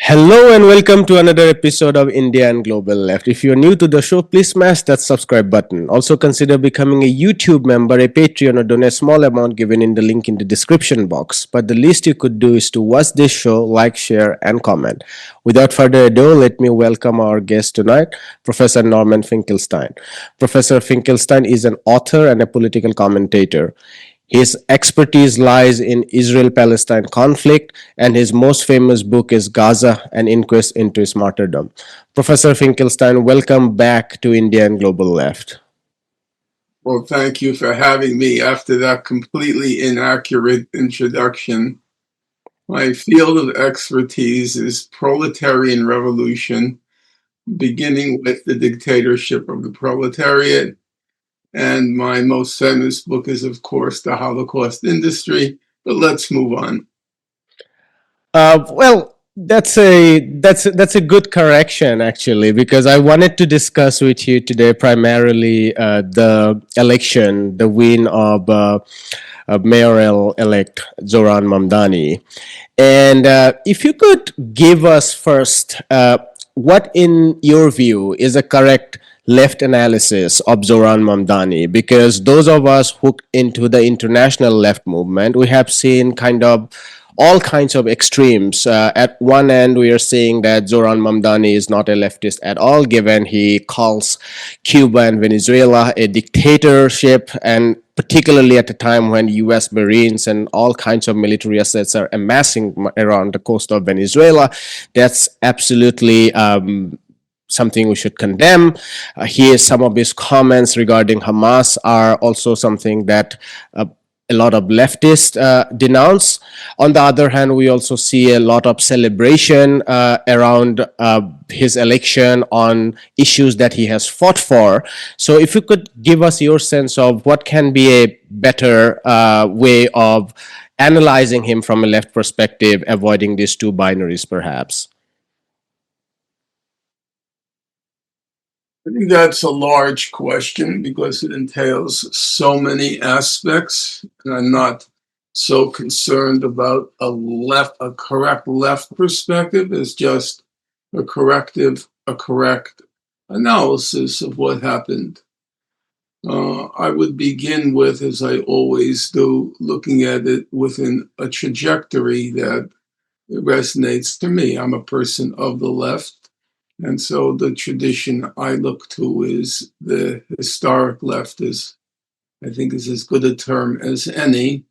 Hello and welcome to another episode of India and Global Left. If you're new to the show, please smash that subscribe button. Also consider becoming a YouTube member, a Patreon, or donate a small amount given in the link in the description box. But the least you could do is to watch this show, like, share, and comment. Without further ado, let me welcome our guest tonight, Professor Norman Finkelstein. Professor Finkelstein is an author and a political commentator. His expertise lies in Israel Palestine conflict, and his most famous book is Gaza An Inquest into its Martyrdom. Professor Finkelstein, welcome back to India and Global Left. Well, thank you for having me after that completely inaccurate introduction. My field of expertise is proletarian revolution, beginning with the dictatorship of the proletariat. And my most famous book is, of course, The Holocaust Industry. But let's move on. That's a good correction actually, because I wanted to discuss with you today primarily the election, the win of mayoral-elect Zohran Mamdani, and if you could give us first what, in your view, is a correct left analysis of Zohran Mamdani, because those of us hooked into the international left movement, we have seen kind of all kinds of extremes. At one end, we are saying that Zohran Mamdani is not a leftist at all, given he calls Cuba and Venezuela a dictatorship, and particularly at a time when U.S. Marines and all kinds of military assets are amassing around the coast of Venezuela. That's absolutely something we should condemn. Here, some of his comments regarding Hamas are also something that a lot of leftists denounce. On the other hand, we also see a lot of celebration around his election on issues that he has fought for. So if you could give us your sense of what can be a better way of analyzing him from a left perspective, avoiding these two binaries perhaps. I think that's a large question because it entails so many aspects, and I'm not so concerned about a correct left perspective as just a correct analysis of what happened. I would begin with, as I always do, looking at it within a trajectory that resonates to me. I'm a person of the left. And so the tradition I look to is the historic left, I think is as good a term as any,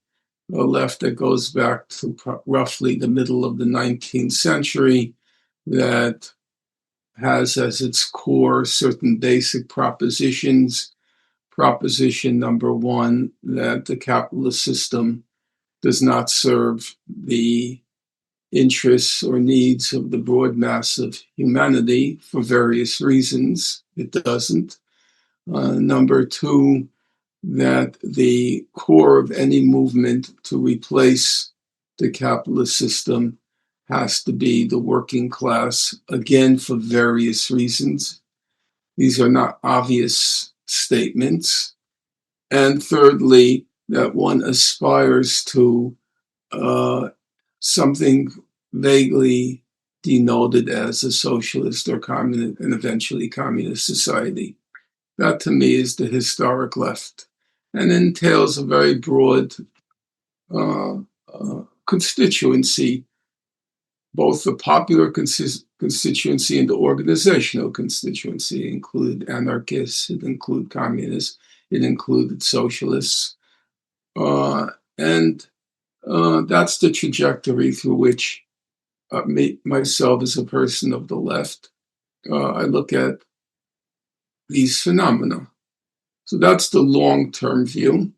a left that goes back to roughly the middle of the 19th century, that has as its core certain basic propositions. Proposition number one, that the capitalist system does not serve the interests or needs of the broad mass of humanity for various reasons. It doesn't. Number two, that the core of any movement to replace the capitalist system has to be the working class, again, for various reasons. These are not obvious statements. And thirdly, that one aspires to something vaguely denoted as a socialist or communist and eventually communist society. That to me is the historic left, and entails a very broad constituency, both the popular constituency and the organizational constituency. It included anarchists, it included communists, it included socialists, and that's the trajectory through which myself as a person of the left, I look at these phenomena. So that's the long-term view.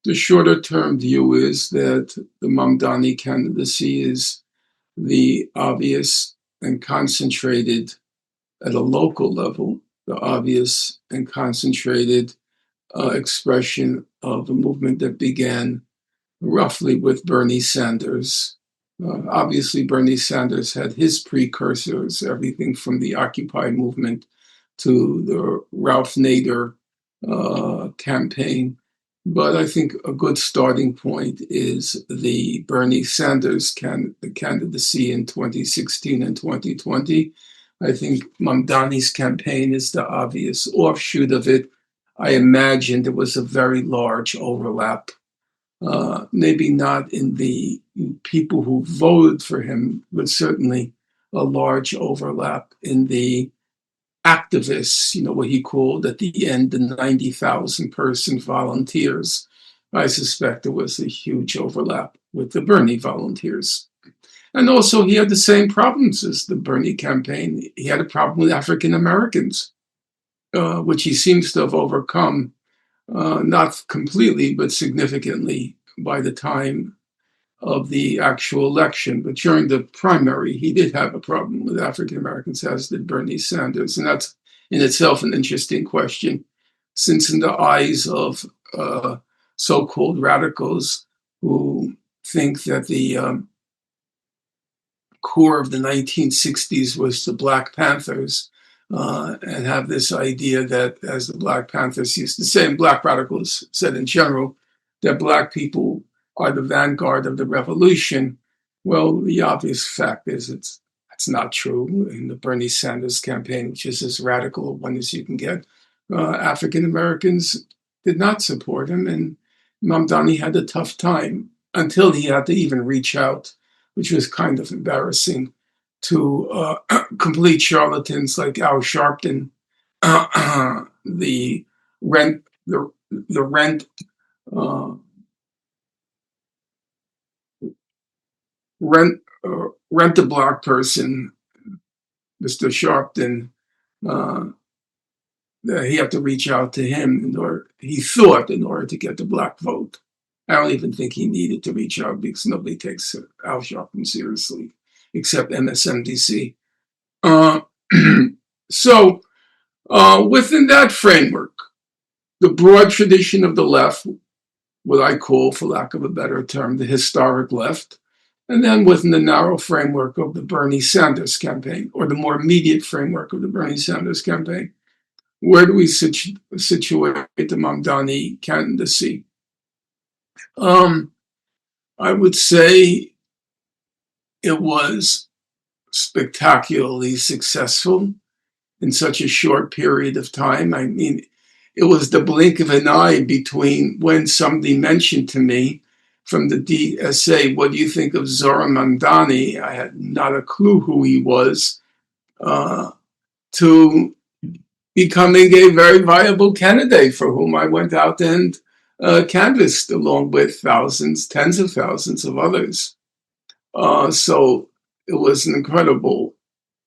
The shorter-term view is that the Mamdani candidacy is the obvious and concentrated at a local level, the obvious and concentrated expression of a movement that began roughly with Bernie Sanders. Obviously, Bernie Sanders had his precursors, everything from the Occupy movement to the Ralph Nader campaign. But I think a good starting point is the Bernie Sanders candidacy in 2016 and 2020. I think Mamdani's campaign is the obvious offshoot of it. I imagine there was a very large overlap, maybe not in the people who voted for him, but certainly a large overlap in the activists, what he called at the end the 90,000 person volunteers. I suspect there was a huge overlap with the Bernie volunteers. And also, he had the same problems as the Bernie campaign. He had a problem with African Americans, which he seems to have overcome, not completely, but significantly by the time of the actual election. But during the primary, he did have a problem with African Americans, as did Bernie Sanders. And that's in itself an interesting question, since in the eyes of so-called radicals who think that the core of the 1960s was the Black Panthers, and have this idea that, as the Black Panthers used to say, and Black radicals said in general, that Black people are the vanguard of the revolution. Well, the obvious fact is that's not true. In the Bernie Sanders campaign, which is as radical a one as you can get, African Americans did not support him, and Mamdani had a tough time until he had to even reach out, which was kind of embarrassing, to complete charlatans like Al Sharpton, the rent, the rent, uh, rent a black person, Mr. Sharpton. Uh, he had to reach out to him he thought, in order to get the black vote. I don't even think he needed to reach out because nobody takes Al Sharpton seriously except MSNBC. Uh, so within that framework, the broad tradition of the left, what I call, for lack of a better term, the historic left, and then within the narrow framework of the Bernie Sanders campaign, or the more immediate framework of the Bernie Sanders campaign, where do we situate the Mamdani candidacy? I would say it was spectacularly successful in such a short period of time. I mean, it was the blink of an eye between when somebody mentioned to me from the DSA, what do you think of Zohran Mamdani? I had not a clue who he was, to becoming a very viable candidate for whom I went out and canvassed along with thousands, tens of thousands of others. So it was an incredible,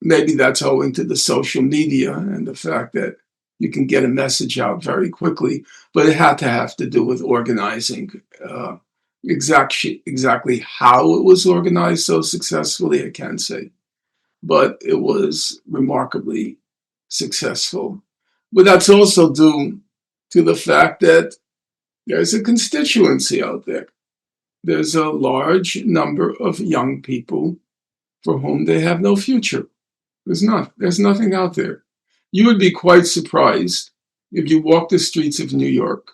maybe that's owing to the social media and the fact that you can get a message out very quickly, but it had to have to do with organizing. Exactly how it was organized so successfully, I can't say, but it was remarkably successful. But that's also due to the fact that there's a constituency out there. There's a large number of young people for whom they have no future. There's nothing out there. You would be quite surprised if you walk the streets of New York,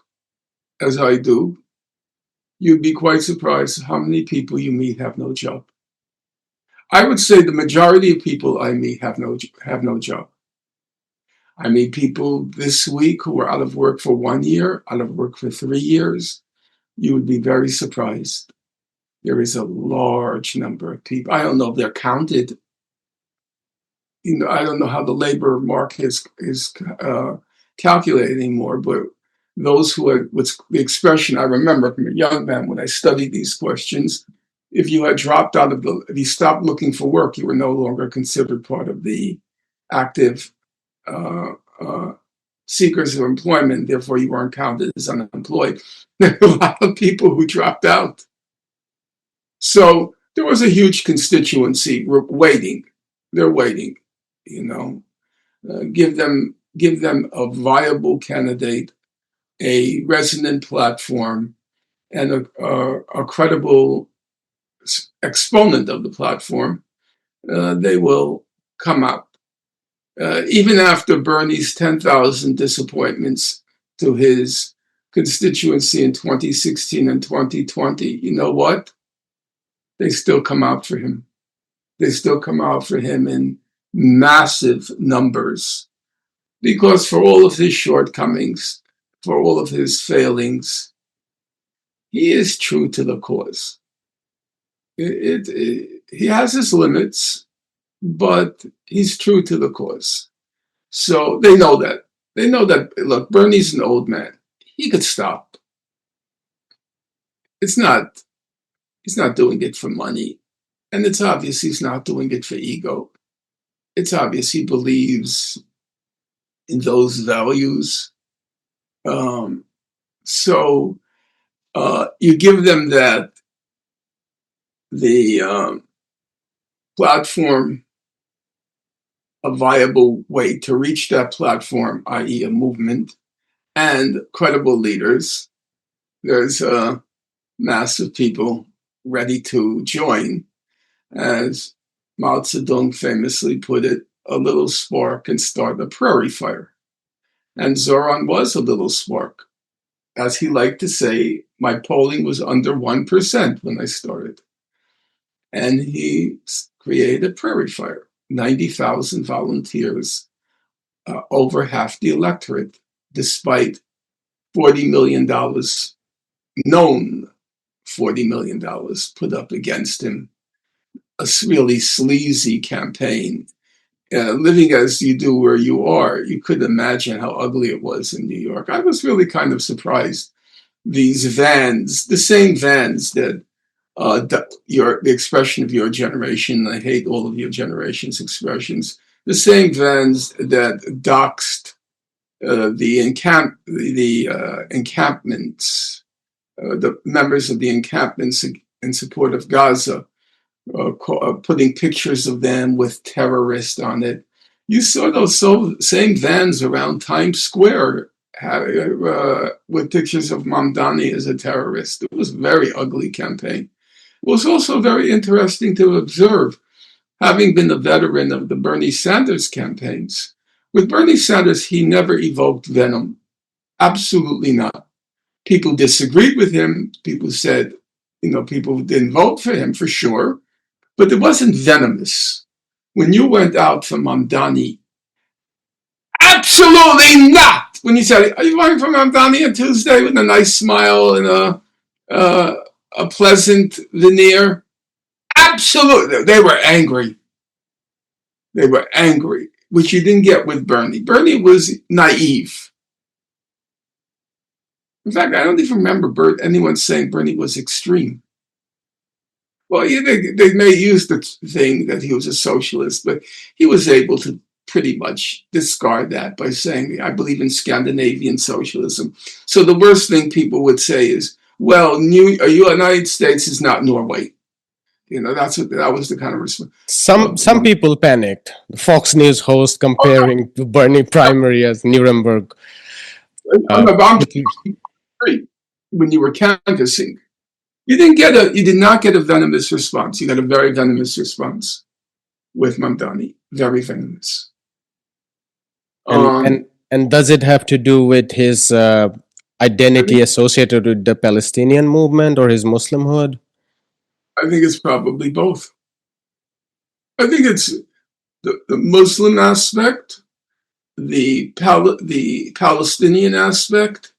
as I do. You'd be quite surprised how many people you meet have no job. I would say the majority of people I meet have no job. I meet people this week who are out of work for 1 year, out of work for 3 years. You would be very surprised. There is a large number of people. I don't know if they're counted. I don't know how the labor market is calculated anymore, but those who are, what's the expression I remember from a young man when I studied these questions, if you had dropped out of if you stopped looking for work, you were no longer considered part of the active uh, uh, seekers of employment, therefore you weren't counted as unemployed. There were a lot of people who dropped out. So there was a huge constituency waiting. They're waiting, you know. Give them a viable candidate, a resonant platform, and a credible exponent of the platform. They will come up. Even after Bernie's 10,000 disappointments to his constituency in 2016 and 2020, you know what? They still come out for him. They still come out for him in massive numbers because for all of his shortcomings, for all of his failings, he is true to the cause. He has his limits, but he's true to the cause. So they know that. They know that, look, Bernie's an old man. He could stop. He's not doing it for money. And it's obvious he's not doing it for ego. It's obvious he believes in those values. So you give them that, the platform, a viable way to reach that platform, i.e. a movement, and credible leaders. There's a mass of people ready to join. As Mao Zedong famously put it, a little spark can start a prairie fire. And Zohran was a little spark. As he liked to say, my polling was under 1% when I started. And he created a prairie fire, 90,000 volunteers, over half the electorate, despite $40 million, known $40 million put up against him. A really sleazy campaign. Living as you do where you are, you could imagine how ugly it was in New York. I was really kind of surprised. These vans, the same vans that the expression of your generation, I hate all of your generation's expressions, the same vans that doxed the encampments, the members of the encampments in support of Gaza, putting pictures of them with terrorists on it. You saw those same vans around Times Square with pictures of Mamdani as a terrorist. It was a very ugly campaign. It was also very interesting to observe, having been a veteran of the Bernie Sanders campaigns. With Bernie Sanders, he never evoked venom. Absolutely not. People disagreed with him. People said, people didn't vote for him for sure. But it wasn't venomous. When you went out for Mamdani, absolutely not. When you said, are you voting for Mamdani on Tuesday, with a nice smile and a pleasant veneer? Absolutely. They were angry. They were angry, which you didn't get with Bernie. Bernie was naive. In fact, I don't even remember anyone saying Bernie was extreme. Well, yeah, they may use the thing that he was a socialist, but he was able to pretty much discard that by saying, I believe in Scandinavian socialism. So the worst thing people would say is, well, the United States is not Norway. That was the kind of response. Some people panicked. The Fox News host comparing the Bernie primary as Nuremberg. When you were canvassing, you did not get a venomous response. You got a very venomous response with Mamdani. Very venomous. And does it have to do with his identity associated with the Palestinian movement or his Muslimhood? I think it's probably both. I think it's the Muslim aspect, the Palestinian aspect,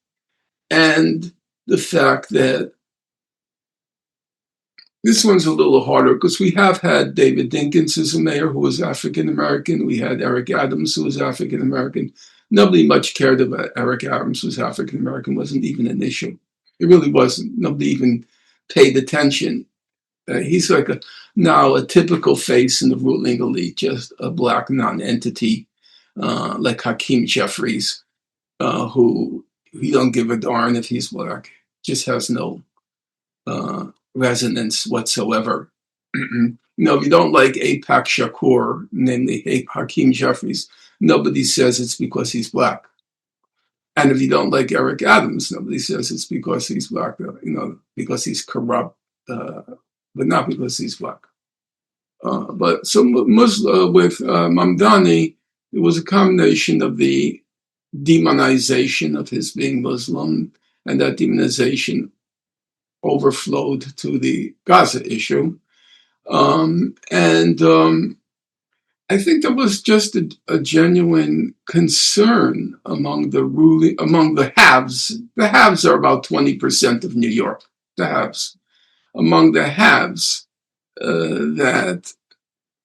and the fact that this one's a little harder because we have had David Dinkins as a mayor who was African American. We had Eric Adams who was African American. Nobody much cared about Eric Adams who was African American. Wasn't even an issue. It really wasn't. Nobody even paid attention. He's like now a typical face in the ruling elite, just a black non-entity like Hakeem Jeffries, who he don't give a darn if he's black. Just has no resonance whatsoever. If you don't like Apak Shakur, namely Hakeem Jeffries, nobody says it's because he's black. And if you don't like Eric Adams, nobody says it's because he's black, because he's corrupt, but not because he's black. But so with Mamdani, it was a combination of the demonization of his being Muslim and that demonization overflowed to the Gaza issue. I think there was just a genuine concern among the haves. The haves are about 20% of New York. The haves, among the haves, that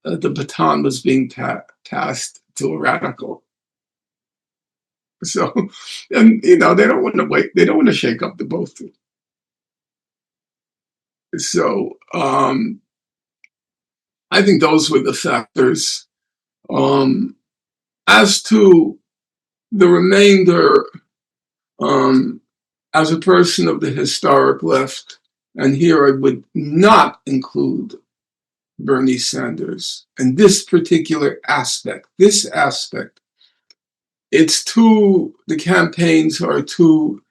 the baton was being passed to a radical. So, and they don't want to wait. They don't want to shake up the both. So, I think those were the factors. As to the remainder, as a person of the historic left, and here I would not include Bernie Sanders and this particular aspect, the campaigns are too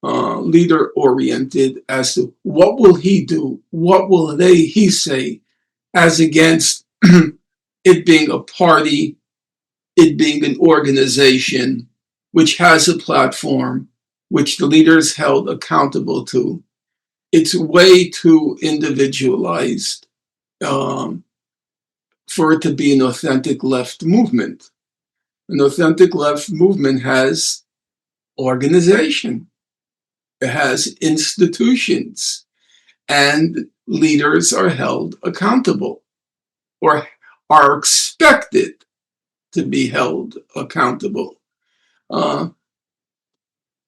leader oriented as to what will he do, what will he say, as against it being a party, it being an organization which has a platform, which the leaders held accountable to. It's way too individualized for it to be an authentic left movement. An authentic left movement has organization, it has institutions, and leaders are held accountable or are expected to be held accountable.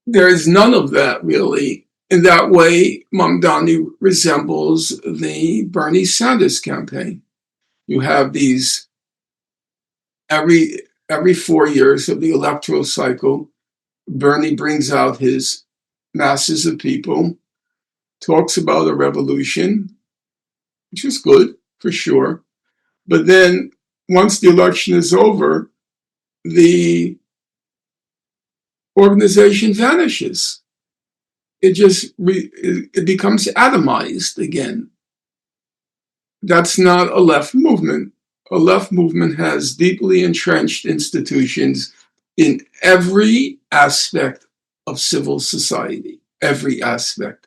There is none of that really. In that way, Mamdani resembles the Bernie Sanders campaign. You have these every 4 years of the electoral cycle, Bernie brings out his masses of people, talks about a revolution, which is good for sure. But then once the election is over, the organization vanishes. It becomes atomized again. That's not a left movement. A left movement has deeply entrenched institutions in every aspect of civil society, every aspect.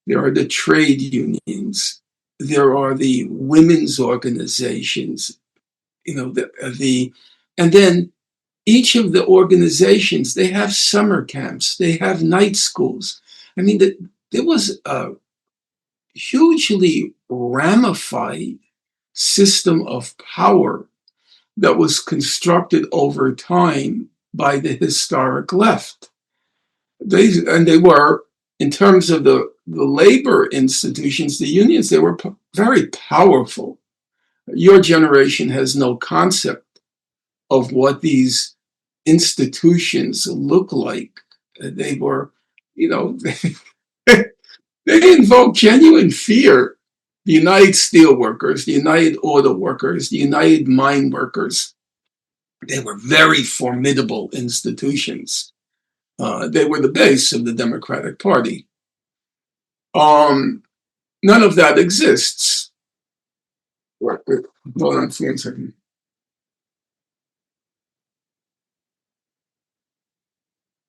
There are the trade unions, there are the women's organizations, and then each of the organizations, they have summer camps, they have night schools. I mean, there was a hugely ramified system of power that was constructed over time by the historic left. They were, in terms of the labor institutions, the unions, they were very powerful. Your generation has no concept of what these institutions look like. They were, they invoked genuine fear. The United Steelworkers, the United Auto Workers, the United Mine Workers, they were very formidable institutions. They were the base of the Democratic Party. None of that exists. Hold on for 1 second.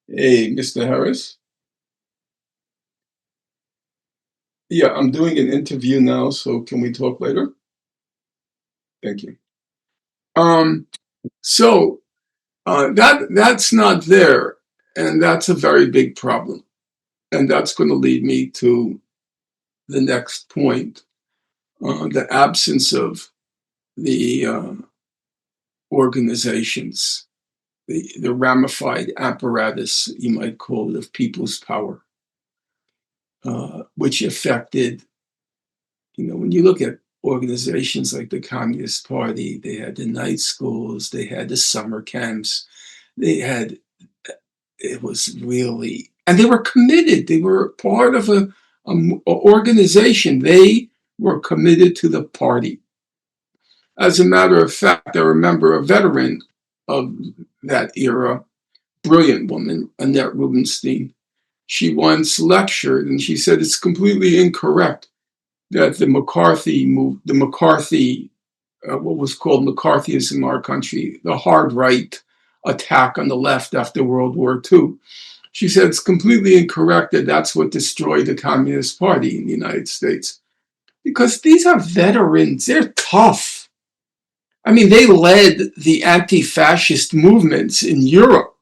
Hey, Mr. Harris. Yeah, I'm doing an interview now, so can we talk later? Thank you. So that's not there, and that's a very big problem. And that's going to lead me to the next point, the absence of the organizations, the ramified apparatus, you might call it, of people's power, which affected, when you look at organizations like the Communist Party, they had the night schools, they had the summer camps, it was really, and they were committed. They were part of a organization. They were committed to the party. As a matter of fact, I remember a veteran of that era, brilliant woman, Annette Rubinstein. She once lectured and she said it's completely incorrect that the McCarthy what was called McCarthyism in our country, the hard right attack on the left after World War II. She said it's completely incorrect that that's what destroyed the Communist Party in the United States. Because these are veterans. They're tough. I mean, they led the anti-fascist movements in Europe.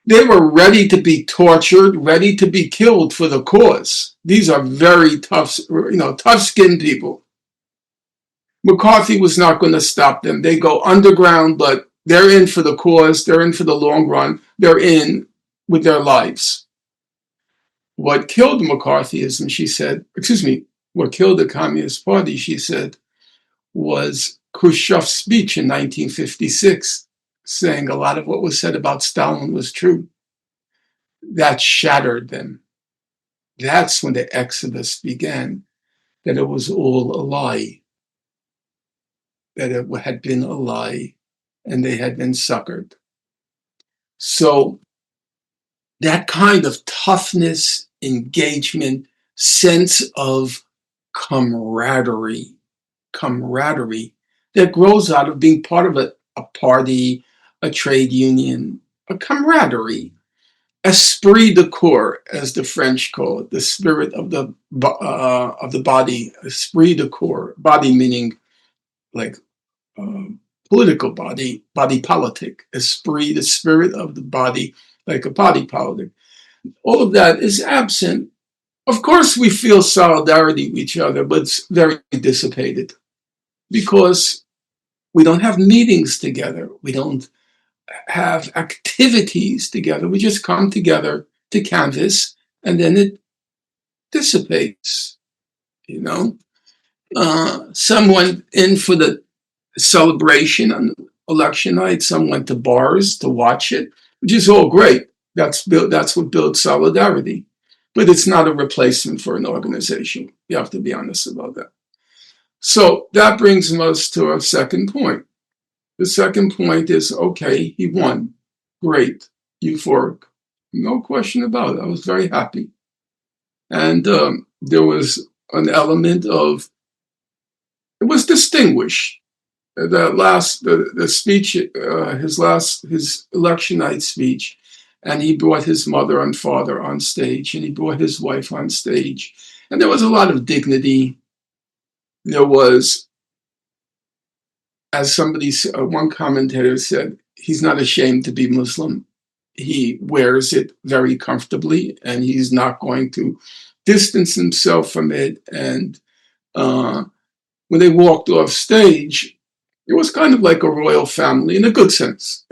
They were ready to be tortured, ready to be killed for the cause. These are very tough, tough-skinned people. McCarthy was not going to stop them. They go underground, but they're in for the cause. They're in for the long run. They're in with their lives. What killed McCarthyism, she said, what killed the Communist Party, she said, was Khrushchev's speech in 1956, saying a lot of what was said about Stalin was true. That shattered them. That's when the exodus began, that it was all a lie, that it had been a lie, and they had been suckered. So that kind of toughness, engagement, sense of camaraderie that grows out of being part of a party, a trade union, a camaraderie, esprit de corps, as the French call it, the spirit of the body, esprit de corps, body meaning like political body politic, esprit, the spirit of the body, like a body politic. All of that is absent. Of course, we feel solidarity with each other, but it's very dissipated because we don't have meetings together. We don't have activities together. We just come together to canvass, and then it dissipates. Some went in for the celebration on election night. Some went to bars to watch it, which is all great. That's what builds solidarity. But it's not a replacement for an organization. You have to be honest about that. So that brings us to our second point. The second point is, okay, he won. Great. Euphoric. No question about it. I was very happy. And there was an element of, it was distinguished. The speech, his election night speech, and he brought his mother and father on stage, and he brought his wife on stage. And there was a lot of dignity. There was, as one commentator said, he's not ashamed to be Muslim. He wears it very comfortably, and he's not going to distance himself from it. And when they walked off stage, it was kind of like a royal family in a good sense.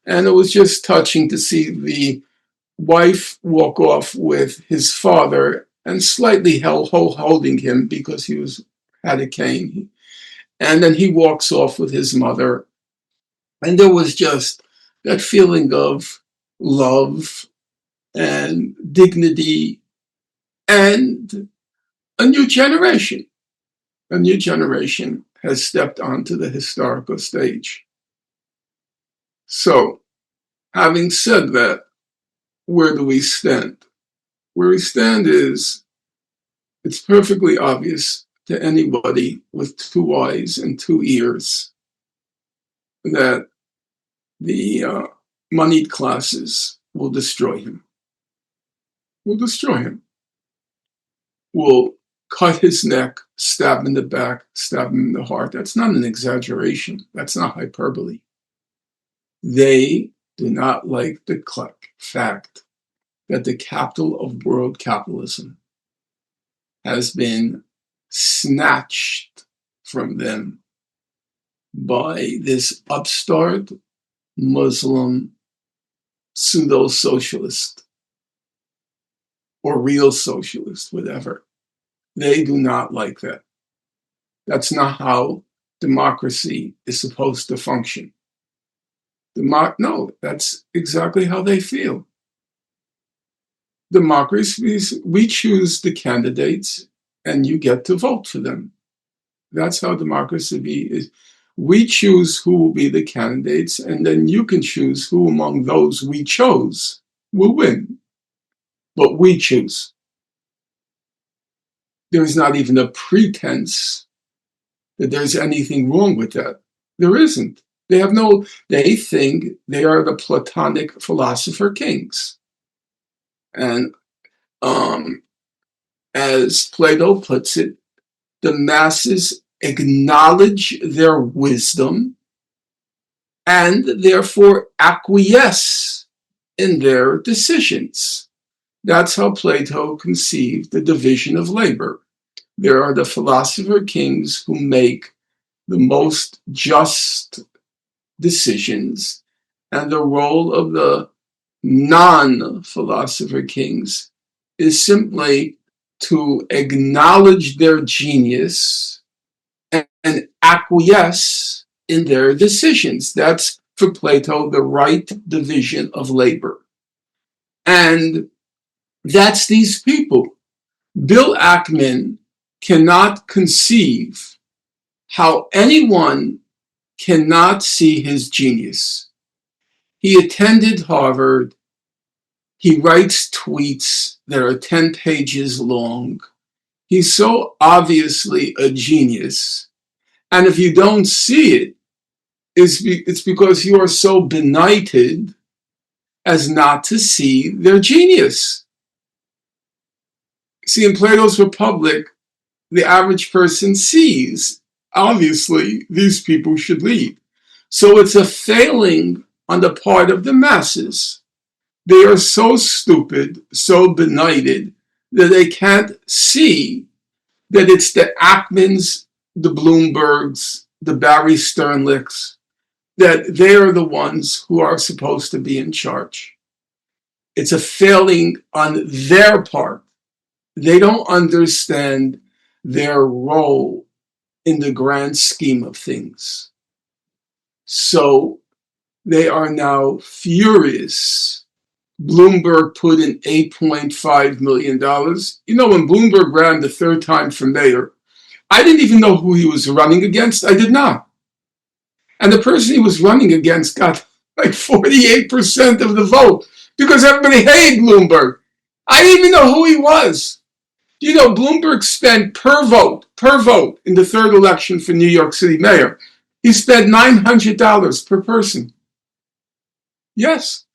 And it was just touching to see the wife walk off with his father and slightly holding him because he had a cane. And then he walks off with his mother. And there was just that feeling of love and dignity and a new generation. A new generation has stepped onto the historical stage. So, having said that, where do we stand? Where we stand is, it's perfectly obvious to anybody with 2 eyes and 2 ears that the moneyed classes will destroy him. Will cut his neck, stab him in the back, stab him in the heart. That's not an exaggeration. That's not hyperbole. They do not like the fact that the capital of world capitalism has been snatched from them by this upstart Muslim pseudo-socialist or real socialist, whatever. They do not like that. That's not how democracy is supposed to function. No, that's exactly how they feel. Democracies, we choose the candidates and you get to vote for them. That's how democracy is. We choose who will be the candidates, and then you can choose who among those we chose will win. But we choose. There is not even a pretense that there's anything wrong with that. There isn't. They think they are the Platonic philosopher kings. And as Plato puts it, the masses acknowledge their wisdom and therefore acquiesce in their decisions. That's how Plato conceived the division of labor. There are the philosopher kings who make the most just decisions, and the role of the non-philosopher kings is simply to acknowledge their genius and acquiesce in their decisions. That's, for Plato, the right division of labor. And that's these people. Bill Ackman cannot conceive how anyone cannot see his genius. He attended Harvard. He writes tweets that are 10 pages long. He's so obviously a genius. And if you don't see it, it's because you are so benighted as not to see their genius. See, in Plato's Republic, the average person sees, obviously, these people should lead. So it's a failing on the part of the masses. They are so stupid, so benighted, that they can't see that it's the Ackmans, the Bloombergs, the Barry Sternlichs, that they are the ones who are supposed to be in charge. It's a failing on their part. They don't understand their role in the grand scheme of things. So they are now furious. Bloomberg put in $8.5 million. You know, when Bloomberg ran the third time for mayor, I didn't even know who he was running against. I did not. And the person he was running against got like 48% of the vote because everybody hated Bloomberg. I didn't even know who he was. You know, Bloomberg spent per vote in the third election for New York City mayor, he spent $900 per person. Yes.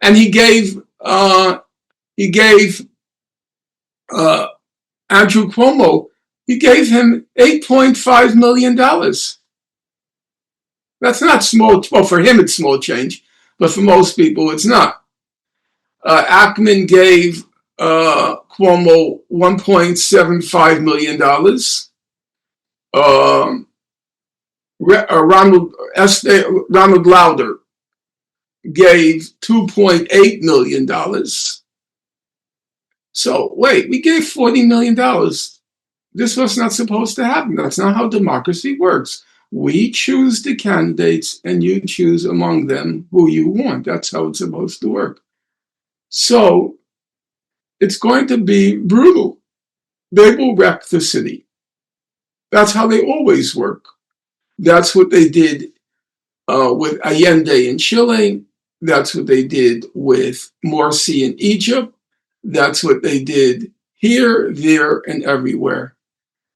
And he gave Andrew Cuomo, he gave him $8.5 million. That's not small. Well, for him, it's small change, but for most people, it's not. Ackman gave Cuomo $1.75 million. Ronald Lauder gave $2.8 million. So wait, we gave $40 million. This was not supposed to happen. That's not how democracy works. We choose the candidates and you choose among them who you want. That's how it's supposed to work. So it's going to be brutal. They will wreck the city. That's how they always work. That's what they did with Allende in Chile. That's what they did with Morsi in Egypt. That's what they did here, there, and everywhere.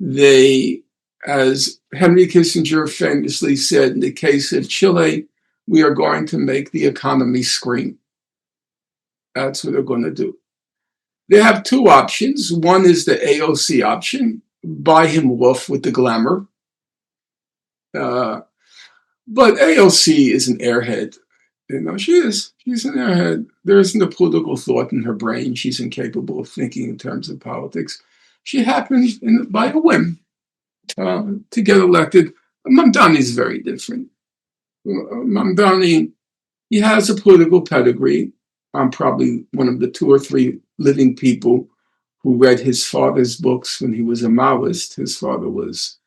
They, as Henry Kissinger famously said in the case of Chile, we are going to make the economy scream. That's what they're going to do. They have two options. One is the AOC option, buy him off with the glamour. But AOC is an airhead. You know, she is. She's an airhead. There isn't a political thought in her brain. She's incapable of thinking in terms of politics. She happens by a whim to get elected. Mamdani is very different. Mamdani, he has a political pedigree. I'm probably one of the 2 or 3 living people who read his father's books when he was a Maoist. His father was,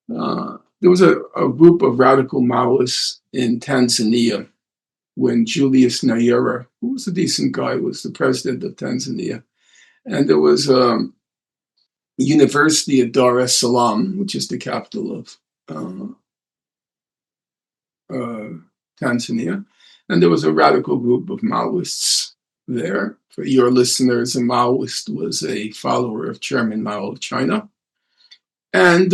there was a group of radical Maoists in Tanzania when Julius Nyerere, who was a decent guy, was the president of Tanzania. And there was a university of Dar es Salaam, which is the capital of Tanzania. And there was a radical group of Maoists there. For your listeners, a Maoist was a follower of Chairman Mao of China. And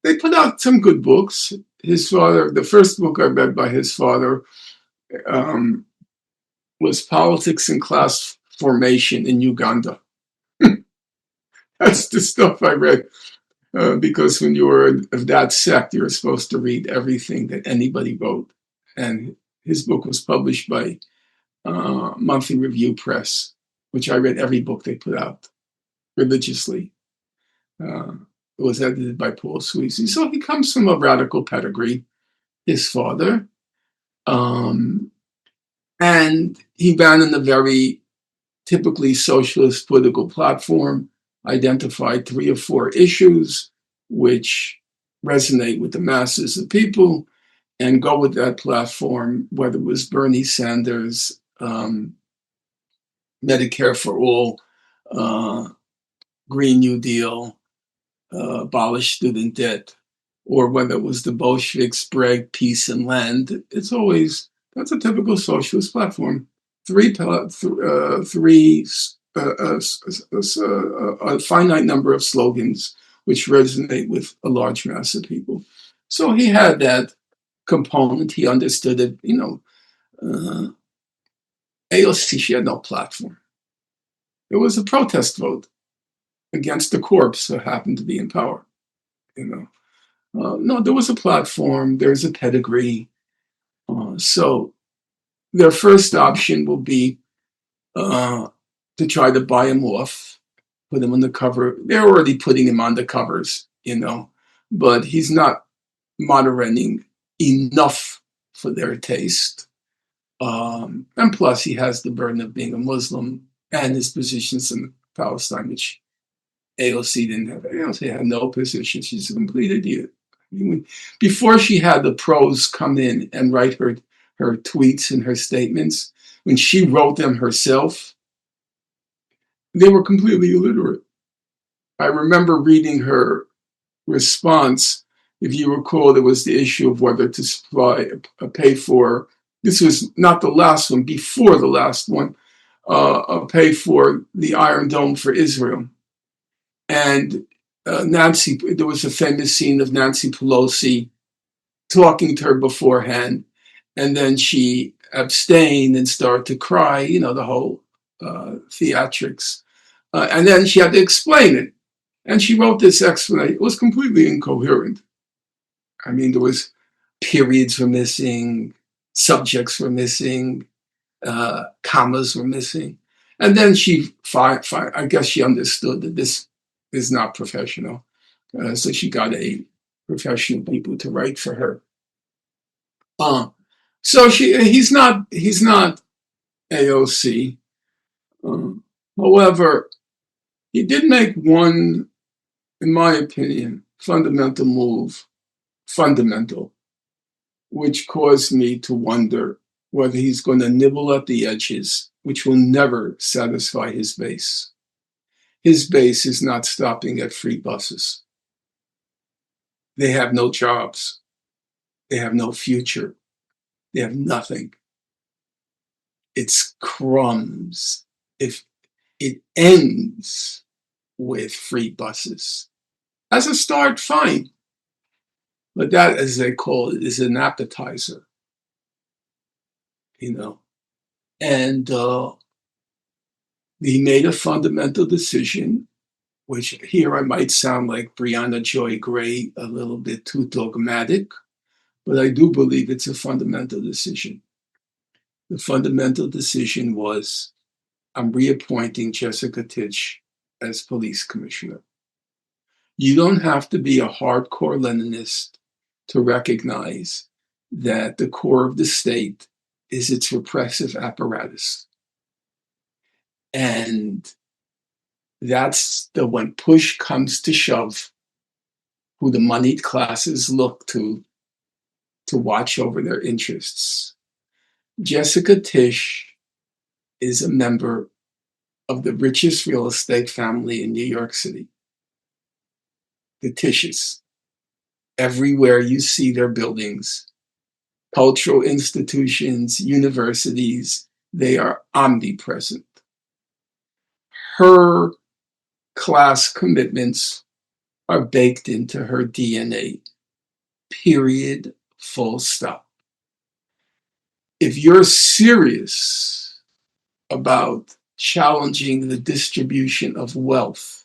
They put out some good books. His father, the first book I read by his father, was Politics and Class Formation in Uganda. That's the stuff I read, because when you were of that sect, you were supposed to read everything that anybody wrote. And his book was published by Monthly Review Press, which I read every book they put out religiously. It was edited by Paul Sweezy. So he comes from a radical pedigree, his father. And he ran in a very typically socialist political platform, identified 3 or 4 issues which resonate with the masses of people, and go with that platform, whether it was Bernie Sanders, Medicare for all, Green New Deal, abolish student debt, or whether it was the Bolsheviks, bread, peace, and land. It's always, that's a typical socialist platform. A finite number of slogans which resonate with a large mass of people. So he had that component. He understood it. AOC, she had no platform. It was a protest vote against the corpse that happened to be in power. No, there was a platform. There's a pedigree. So their first option will be to try to buy him off, put him on the cover. They're already putting him on the covers, but he's not moderating enough for their taste. And plus, he has the burden of being a Muslim and his positions in Palestine, which AOC didn't have. AOC had no position. She's a complete idiot. Before she had the pros come in and write her tweets and her statements, when she wrote them herself, they were completely illiterate. I remember reading her response. If you recall, there was the issue of whether to pay for, this was not the last one, before the last one, pay for the Iron Dome for Israel. And there was a famous scene of Nancy Pelosi talking to her beforehand, and then she abstained and started to cry, the whole theatrics. And then she had to explain it. And she wrote this explanation. It was completely incoherent. I mean, there was periods were missing, subjects were missing, commas were missing. And then I guess she understood that this is not professional. So she got a professional people to write for her. So he's not AOC. However, he did make one, in my opinion, fundamental move, which caused me to wonder whether he's going to nibble at the edges, which will never satisfy his base. His base is not stopping at free buses. They have no jobs. They have no future. They have nothing. It's crumbs. If it ends with free buses, as a start, fine. But that, as they call it, is an appetizer. And he made a fundamental decision, which here I might sound like Brianna Joy Gray, a little bit too dogmatic, but I do believe it's a fundamental decision. The fundamental decision was, I'm reappointing Jessica Tisch as police commissioner. You don't have to be a hardcore Leninist to recognize that the core of the state is its repressive apparatus. And that's when push comes to shove, who the moneyed classes look to watch over their interests. Jessica Tisch is a member of the richest real estate family in New York City. The Tisches. Everywhere you see their buildings, cultural institutions, universities, they are omnipresent. Her class commitments are baked into her DNA. Period. Full stop. If you're serious about challenging the distribution of wealth,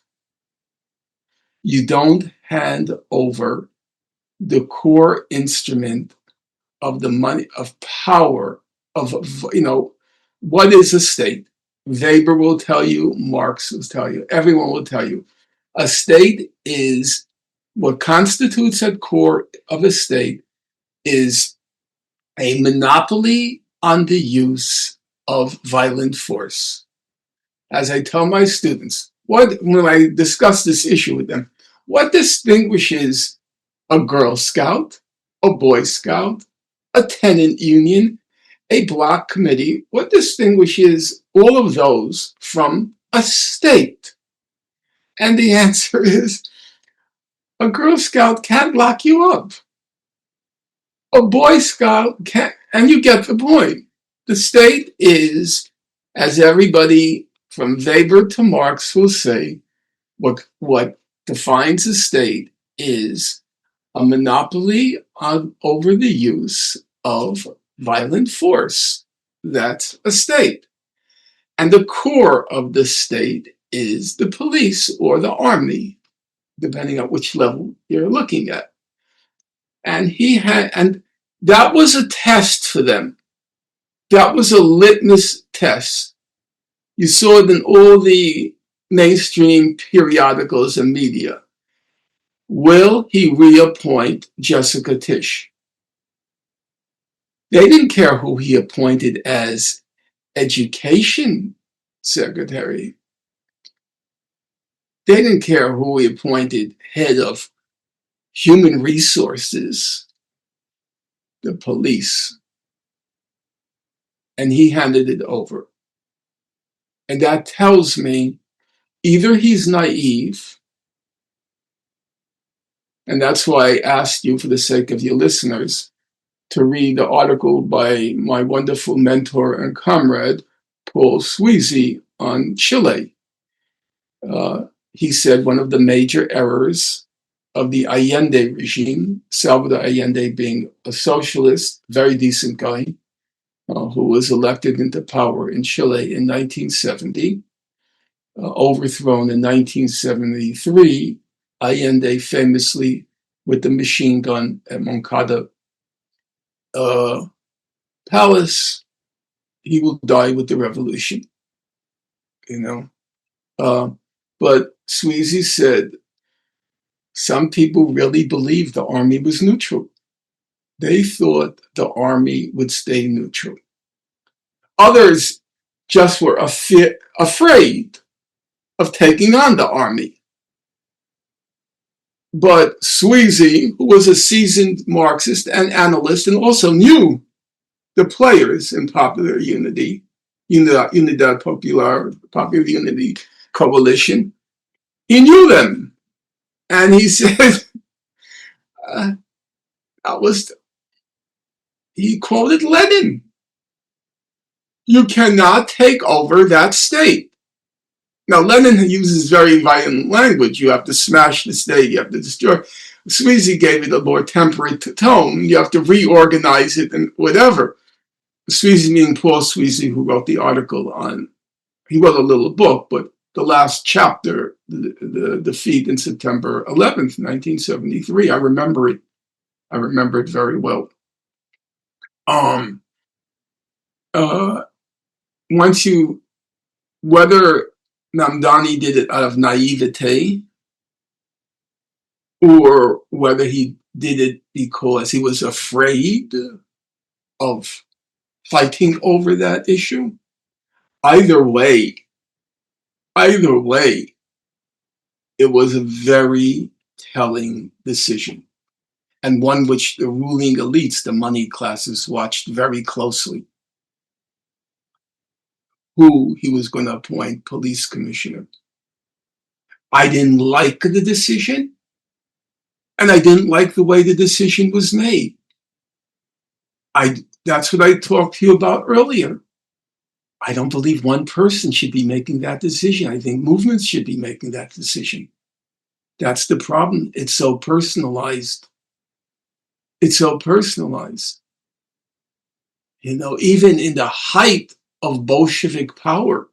you don't hand over the core instrument of the money, of power, of, what is a state? Weber will tell you, Marx will tell you, everyone will tell you. A state is, what constitutes at core of a state is a monopoly on the use of violent force. As I tell my students, when I discuss this issue with them, what distinguishes a Girl Scout, a Boy Scout, a tenant union, a block committee, what distinguishes all of those from a state? And the answer is, a Girl Scout can't lock you up. A Boy Scout can't, and you get the point. The state is, as everybody from Weber to Marx will say, what defines a state is a monopoly over the use of violent force. That's a state. And the core of the state is the police or the army, depending on which level you're looking at. And that was a test for them. That was a litmus test. You saw it in all the mainstream periodicals and media. Will he reappoint Jessica Tisch? They didn't care who he appointed as education secretary. They didn't care who he appointed head of human resources, the police. And he handed it over. And that tells me either he's naive, and that's why I asked you, for the sake of your listeners, to read the article by my wonderful mentor and comrade, Paul Sweezy, on Chile. He said one of the major errors of the Allende regime, Salvador Allende being a socialist, very decent guy, who was elected into power in Chile in 1970, overthrown in 1973, Allende famously, with the machine gun at Moncada Palace, he will die with the revolution, But Sweezy said, some people really believed the army was neutral. They thought the army would stay neutral. Others just were afraid of taking on the army. But Sweezy, who was a seasoned Marxist and analyst and also knew the players in Popular Unity, Unidad Popular Unity Coalition, he knew them. And he said, he quoted Lenin. You cannot take over that state. Now, Lenin uses very violent language. You have to smash the state. You have to destroy. Sweezy gave it a more temperate tone. You have to reorganize it and whatever. Sweezy meaning Paul Sweezy, who wrote the article he wrote a little book, but the last chapter, the defeat in September 11th, 1973, I remember it. I remember it very well. Whether Mamdani did it out of naivete or whether he did it because he was afraid of fighting over that issue, either way, it was a very telling decision, and one which the ruling elites, the money classes, watched very closely. Who he was going to appoint police commissioner. I didn't like the decision, and I didn't like the way the decision was made. That's what I talked to you about earlier. I don't believe one person should be making that decision. I think movements should be making that decision. That's the problem. It's so personalized. It's so personalized. You know, even in the height of Bolshevik power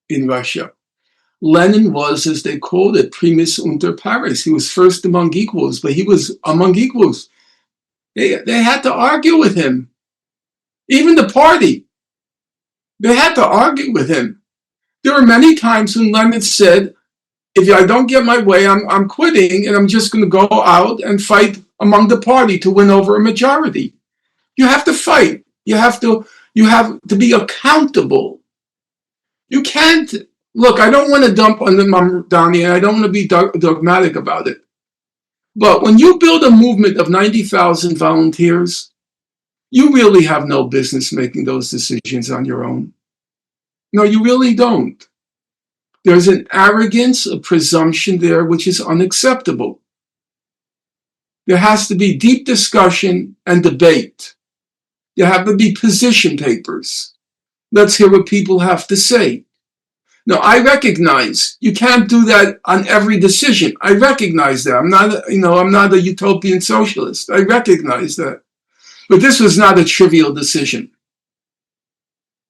in Russia, Lenin was, as they called it, primus inter pares. He was first among equals, but he was among equals. They had to argue with him. Even the party, they had to argue with him. There were many times when Lenin said, if I don't get my way, I'm quitting, and I'm just going to go out and fight among the party to win over a majority. You have to fight. You have to be accountable. You can't look. I don't want to dump on the Mamdani, and I don't want to be dogmatic about it. But when you build a movement of 90,000 volunteers, you really have no business making those decisions on your own. No, you really don't. There's an arrogance, a presumption there which is unacceptable. There has to be deep discussion and debate. There have to be position papers. Let's hear what people have to say. Now, I recognize you can't do that on every decision. I recognize that. I'm not a utopian socialist. I recognize that. But this was not a trivial decision.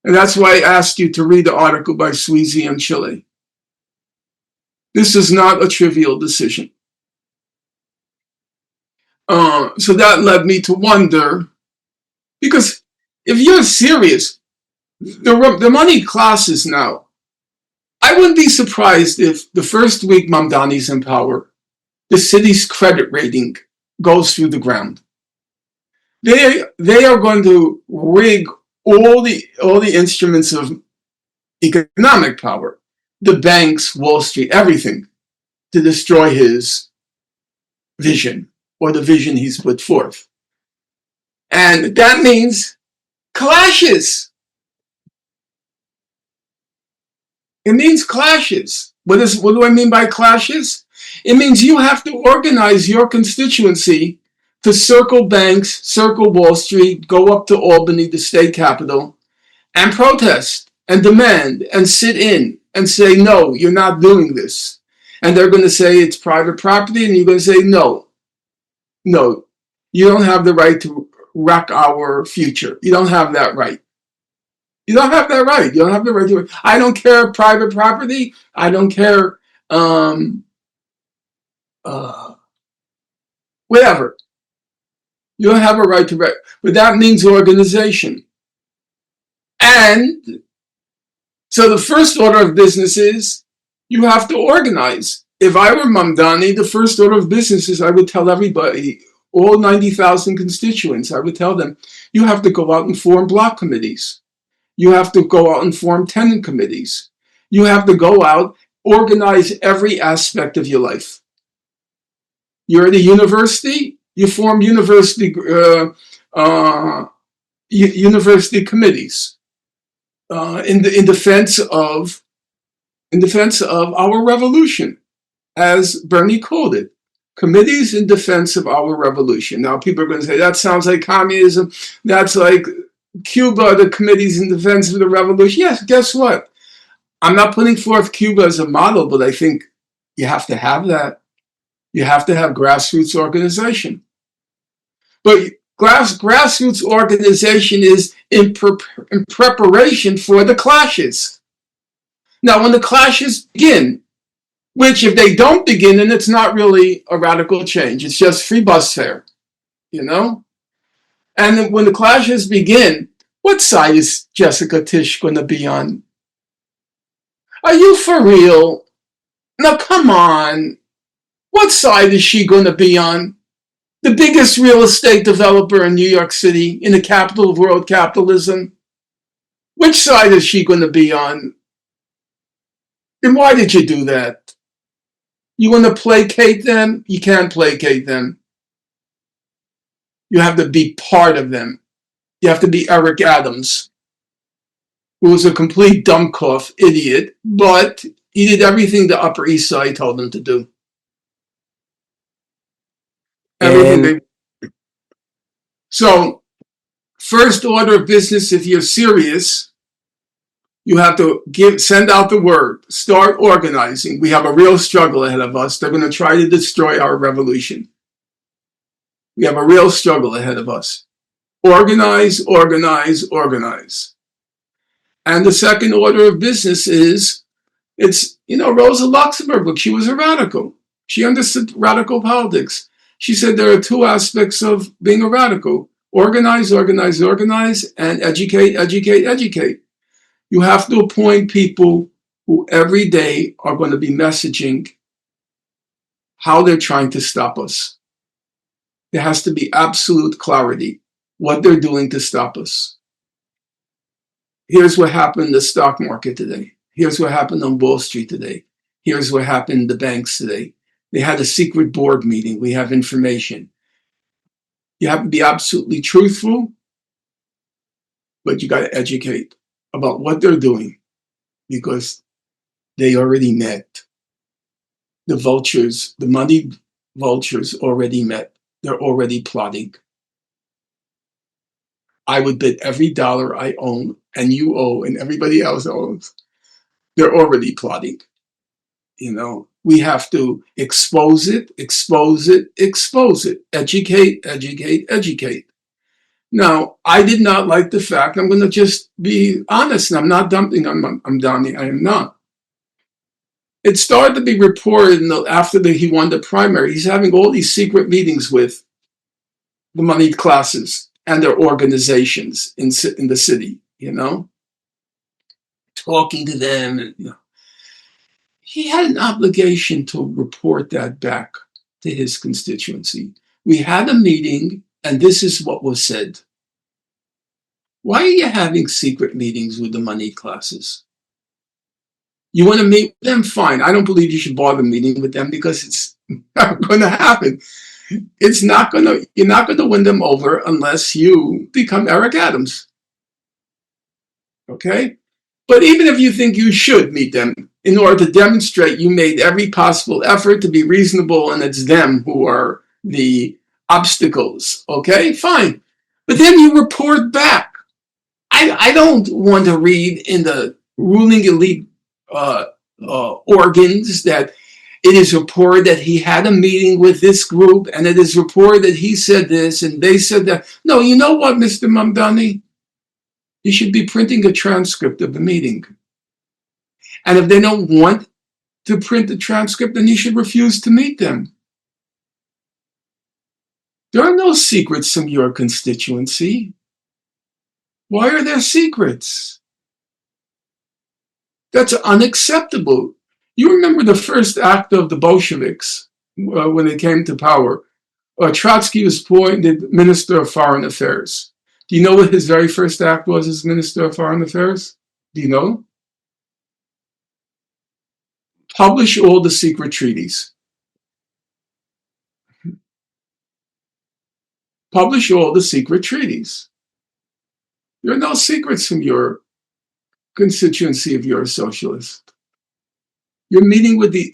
And that's why I asked you to read the article by Sweezy on Chile. This is not a trivial decision. So that led me to wonder, because if you're serious, the money classes now, I wouldn't be surprised if the first week Mamdani's in power, the city's credit rating goes through the ground. They are going to rig all the instruments of economic power, the banks, Wall Street, everything, to destroy his vision, or the vision he's put forth. And that means clashes. It means clashes. What do I mean by clashes? It means you have to organize your constituency to circle banks, circle Wall Street, go up to Albany, the state capital, and protest and demand and sit in and say, no, you're not doing this. And they're going to say it's private property, and you're going to say, no, you don't have the right to wreck our future. You don't have that right. You don't have that right. You don't have the right to it. I don't care private property. I don't care whatever. You don't have a right to wreck. But that means organization. And so the first order of business is you have to organize. If I were Mamdani, the first order of business is I would tell everybody, all 90,000 constituents, I would tell them, you have to go out and form block committees. You have to go out and form tenant committees. You have to go out, organize every aspect of your life. You're at a university, you form university committees in defense of our revolution, as Bernie called it. Committees in defense of our revolution. Now, people are going to say, that sounds like communism. That's like Cuba, the committees in defense of the revolution. Yes, guess what? I'm not putting forth Cuba as a model, but I think you have to have that. You have to have grassroots organization. But grassroots organization is in preparation for the clashes. Now, when the clashes begin, which if they don't begin, then it's not really a radical change. It's just free bus fare, you know? And when the clashes begin, what side is Jessica Tisch going to be on? Are you for real? Now, come on. What side is she going to be on? The biggest real estate developer in New York City, in the capital of world capitalism. Which side is she going to be on? And why did you do that? You want to placate them? You can't placate them. You have to be part of them. You have to be Eric Adams, who was a complete dumbcoff idiot, but he did everything the Upper East Side told him to do. So, first order of business, if you're serious, You have to send out the word, start organizing. We have a real struggle ahead of us. They're going to try to destroy our revolution. We have a real struggle ahead of us. Organize, organize, organize. And the second order of business is, Rosa Luxemburg, she was a radical. She understood radical politics. She said there are two aspects of being a radical: organize, organize, organize, and educate, educate, educate. You have to appoint people who every day are going to be messaging how they're trying to stop us. There has to be absolute clarity what they're doing to stop us. Here's what happened in the stock market today. Here's what happened on Wall Street today. Here's what happened in the banks today. They had a secret board meeting. We have information. You have to be absolutely truthful, but you got to educate about what they're doing, because they already met. The vultures, the money vultures already met. They're already plotting. I would bet every dollar I own and you owe and everybody else owns, they're already plotting. We have to expose it, expose it, expose it. Educate, educate, educate. Now, I did not like the fact, I'm going to just be honest, and I'm not dumping on Mamdani, I am not. It started to be reported after he won the primary. He's having all these secret meetings with the moneyed classes and their organizations in the city, talking to them. And, he had an obligation to report that back to his constituency. We had a meeting, and this is what was said. Why are you having secret meetings with the moneyed classes? You want to meet with them? Fine. I don't believe you should bother meeting with them, because it's not going to happen. You're not going to win them over unless you become Eric Adams. Okay? But even if you think you should meet them, in order to demonstrate you made every possible effort to be reasonable and it's them who are the obstacles, okay? Fine. But then you report back. I don't want to read in the ruling elite organs that it is reported that he had a meeting with this group, and it is reported that he said this and they said that. No, you know what, Mr. Mamdani? You should be printing a transcript of the meeting. And if they don't want to print the transcript, then you should refuse to meet them. There are no secrets from your constituency. Why are there secrets? That's unacceptable. You remember the first act of the Bolsheviks when they came to power. Trotsky was appointed Minister of Foreign Affairs. Do you know what his very first act was as Minister of Foreign Affairs? Do you know? Publish all the secret treaties. Publish all the secret treaties. There are no secrets from your constituency if you're a socialist. You're meeting with the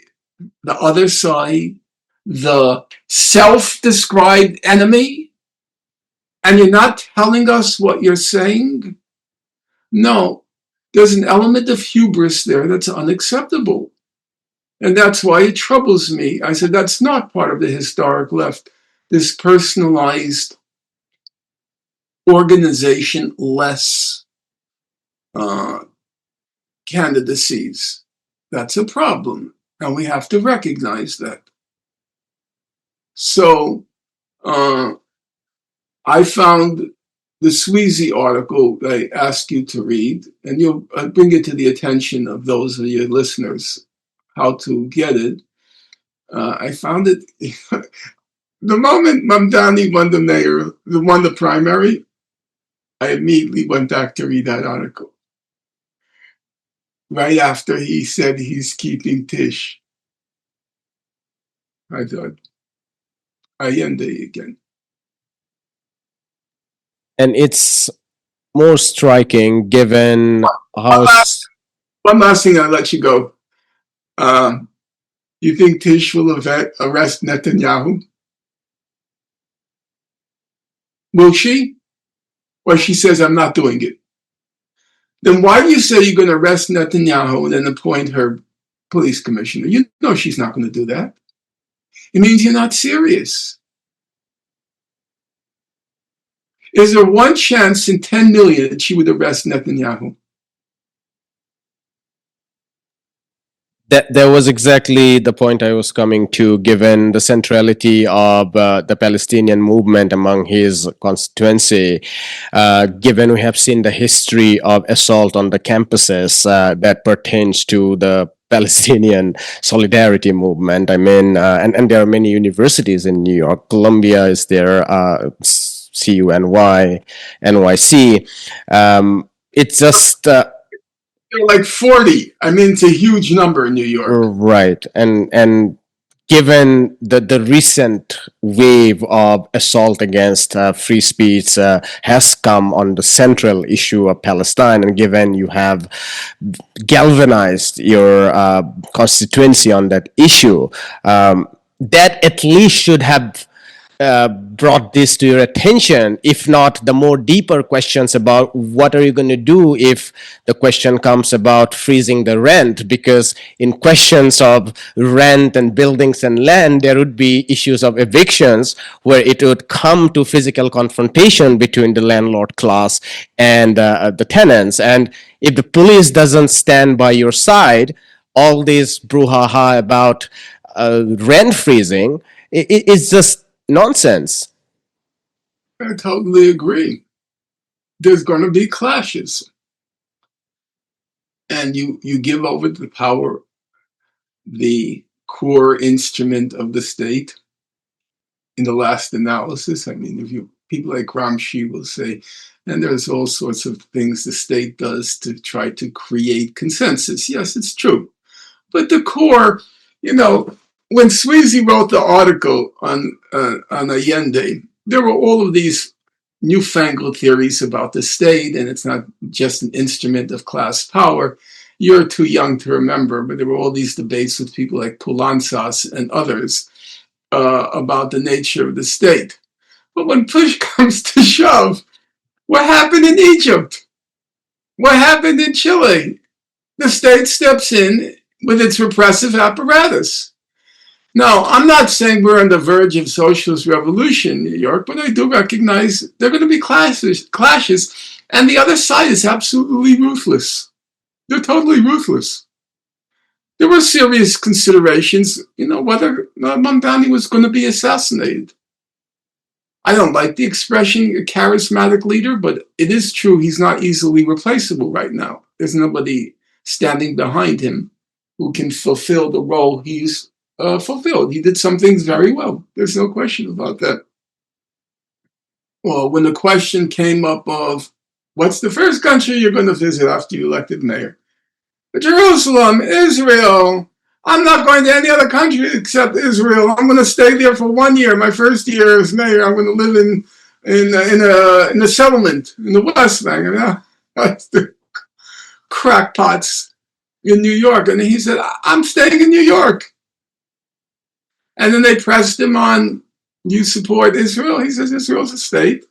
other side, the self-described enemy, and you're not telling us what you're saying? No, there's an element of hubris there that's unacceptable. And that's why it troubles me. I said, that's not part of the historic left, this personalized organization-less candidacies. That's a problem, and we have to recognize that. So I found the Sweezy article that I asked you to read, and you'll bring it to the attention of those of your listeners how to get it. I found it the moment Mamdani won the primary, I immediately went back to read that article. Right after he said he's keeping Tish, I thought, Allende again. And it's more striking given how... One last thing, I'll let you go. You think Tish will arrest Netanyahu? Will she? Or she says, I'm not doing it. then why do you say you're going to arrest Netanyahu and then appoint her police commissioner? You know she's not going to do that. It means you're not serious. Is there one chance in 10 million that she would arrest Netanyahu? That was exactly the point I was coming to, given the centrality of the Palestinian movement among his constituency, given we have seen the history of assault on the campuses that pertains to the Palestinian solidarity movement. I mean, and there are many universities in New York. Columbia is there, CUNY, NYC. It's just They're like 40. I mean, it's a huge number in New York. right, and given the recent wave of assault against free speech has come on the central issue of Palestine, and given you have galvanized your constituency on that issue, that at least should have brought this to your attention, if not the more deeper questions about what are you going to do if the question comes about freezing the rent, because in questions of rent and buildings and land, there would be issues of evictions where it would come to physical confrontation between the landlord class and the tenants. And if the police doesn't stand by your side, all this brouhaha about rent freezing, it's just nonsense. I totally agree. There's going to be clashes. And you give over the power, the core instrument of the state. In the last analysis, I mean, if you people like Gramsci will say, and there's all sorts of things the state does to try to create consensus. Yes, it's true. But the core, when Sweezy wrote the article on Allende, there were all of these newfangled theories about the state, and it's not just an instrument of class power. You're too young to remember, but there were all these debates with people like Poulantzas and others about the nature of the state. But when push comes to shove, what happened in Egypt? What happened in Chile? The state steps in with its repressive apparatus. Now, I'm not saying we're on the verge of socialist revolution in New York, but I do recognize there are going to be clashes, and the other side is absolutely ruthless. They're totally ruthless. There were serious considerations, whether Mamdani was going to be assassinated. I don't like the expression a charismatic leader, but it is true he's not easily replaceable right now. There's nobody standing behind him who can fulfill the role he's fulfilled. He did some things very well. There's no question about that. Well, when the question came up of what's the first country you're going to visit after you elected mayor? Jerusalem, Israel. I'm not going to any other country except Israel. I'm going to stay there for 1 year. My first year as mayor, I'm going to live in a settlement in the West Bank. That's the crackpots in New York. And he said, I'm staying in New York. And then they pressed him on, you support Israel? He says, Israel's a state.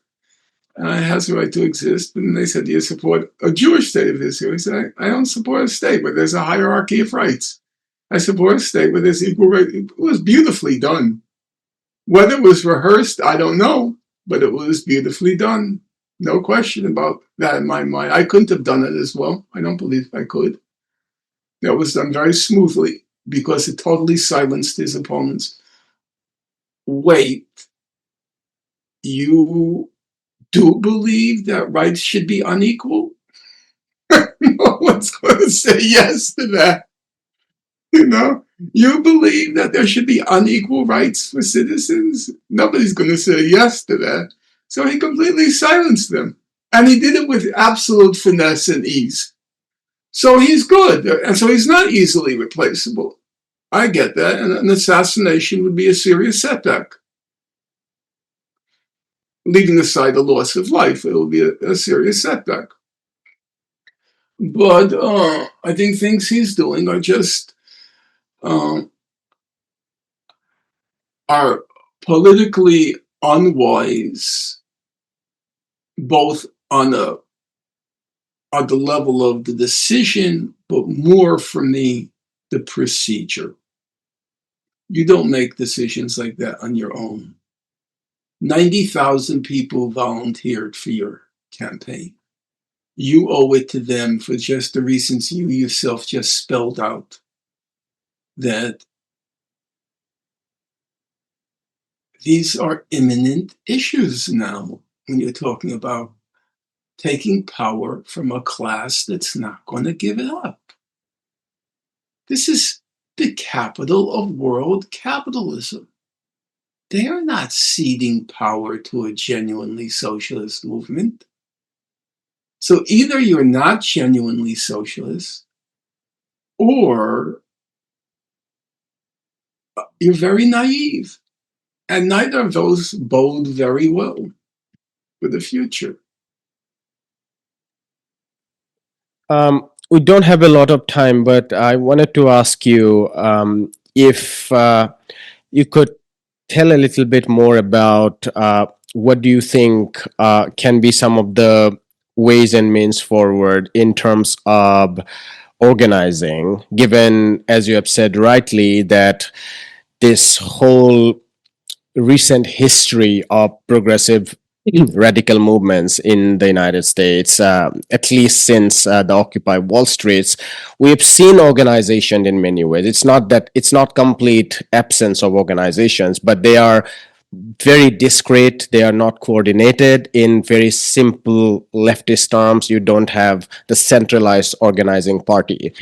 It has the right to exist. And they said, do you support a Jewish state of Israel? He said, I don't support a state where there's a hierarchy of rights. I support a state where there's equal rights. It was beautifully done. Whether it was rehearsed, I don't know, but it was beautifully done. No question about that in my mind. I couldn't have done it as well. I don't believe I could. That was done very smoothly because it totally silenced his opponents. Wait, you do believe that rights should be unequal? No one's going to say yes to that. You believe that there should be unequal rights for citizens? Nobody's going to say yes to that. So he completely silenced them. And he did it with absolute finesse and ease. So he's good. And so he's not easily replaceable. I get that. And an assassination would be a serious setback. Leaving aside the loss of life, it will be a serious setback. But I think things he's doing are just are politically unwise, both on at the level of the decision, but more for me, the procedure. You don't make decisions like that on your own. 90,000 people volunteered for your campaign. You owe it to them for just the reasons you yourself just spelled out, that these are imminent issues now when you're talking about taking power from a class that's not going to give it up. This is the capital of world capitalism. They are not ceding power to a genuinely socialist movement. So either you're not genuinely socialist, or you're very naive. And neither of those bode very well for the future. We don't have a lot of time, but I wanted to ask you if you could tell a little bit more about what do you think can be some of the ways and means forward in terms of organizing, given, as you have said rightly, that this whole recent history of progressive radical movements in the United States, at least since the Occupy Wall Streets, we've seen organization in many ways. It's not complete absence of organizations, but they are very discreet. They are not coordinated. In very simple leftist terms, you don't have the centralized organizing party.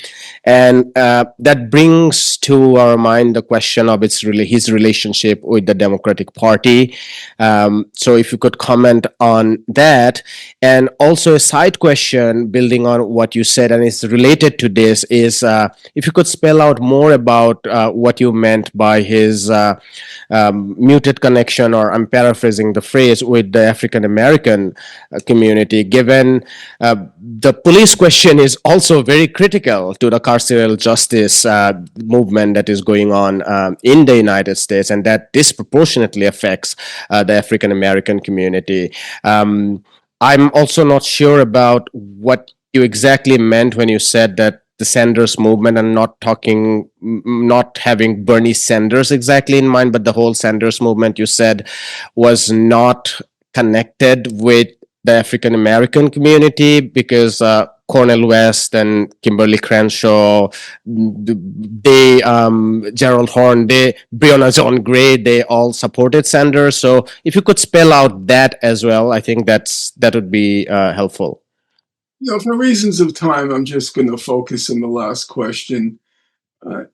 And that brings to our mind the question of his relationship with the Democratic Party. So if you could comment on that. And also a side question building on what you said, and it's related to this, is if you could spell out more about what you meant by his muted connection, or I'm paraphrasing the phrase, with the African American community, given the police question is also very critical to the carceral justice movement that is going on in the United States, and that disproportionately affects the African American community. I'm also not sure about what you exactly meant when you said that the Sanders movement, and not having Bernie Sanders exactly in mind, but the whole Sanders movement you said was not connected with the African American community, because Cornel West and Kimberly Crenshaw, Gerald Horne, Breonna John Gray, they all supported Sanders. So if you could spell out that as well, I think that would be helpful. For reasons of time, I'm just going to focus on the last question.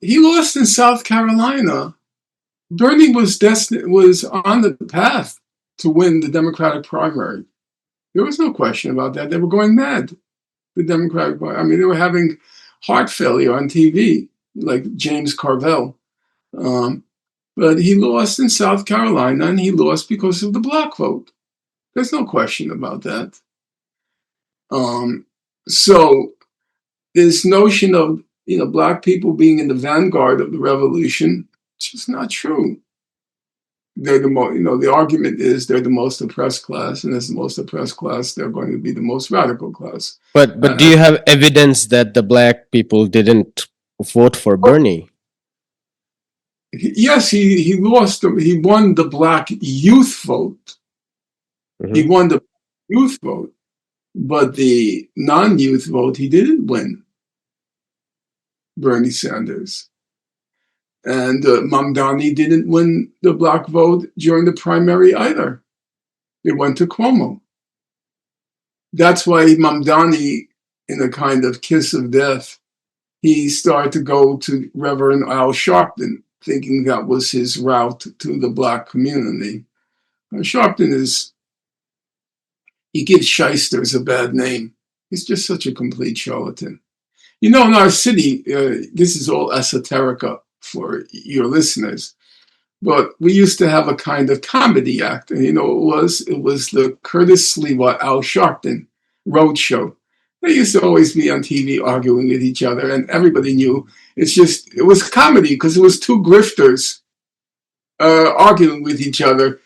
He lost in South Carolina. Bernie was on the path to win the Democratic primary. There was no question about that. They were going mad, the Democratic Party. I mean, they were having heart failure on TV, like James Carville. But he lost in South Carolina, and he lost because of the black vote. There's no question about that. So this notion of black people being in the vanguard of the revolution, it's just not true. They're the argument is they're the most oppressed class, and as the most oppressed class, they're going to be the most radical class. But do you have evidence that the black people didn't vote for Bernie? Yes, he lost. He won the black youth vote. Mm-hmm. He won the youth vote, but the non-youth vote, he didn't win. Bernie Sanders. And Mamdani didn't win the black vote during the primary either. It went to Cuomo. That's why Mamdani, in a kind of kiss of death, he started to go to Reverend Al Sharpton, thinking that was his route to the black community. Sharpton he gives shysters a bad name. He's just such a complete charlatan. In our city, this is all esoterica for your listeners, but we used to have a kind of comedy act, and it was the Curtis Sliwa Al Sharpton road show. They used to always be on TV arguing with each other, and everybody knew it was comedy because it was two grifters arguing with each other.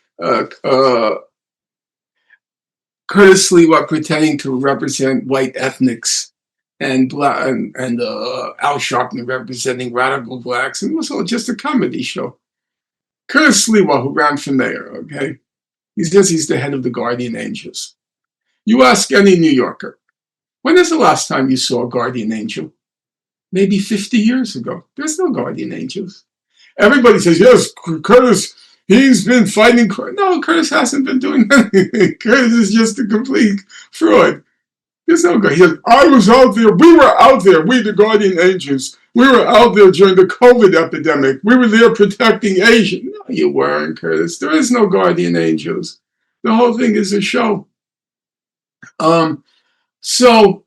Curtis Sliwa pretending to represent white ethnics, and Al Sharpton representing radical blacks, and it was all just a comedy show. Curtis Sliwa, who ran for mayor, okay, he's the head of the Guardian Angels. You ask any New Yorker, when is the last time you saw a guardian angel? Maybe 50 years ago. There's no guardian angels. Everybody says, yes, Curtis, he's been fighting. No, Curtis hasn't been doing anything. Curtis is just a complete fraud. There's no guy. He says, I was out there. We were out there. We, the guardian angels. We were out there during the COVID epidemic. We were there protecting Asians. No, you weren't, Curtis. There is no guardian angels. The whole thing is a show. So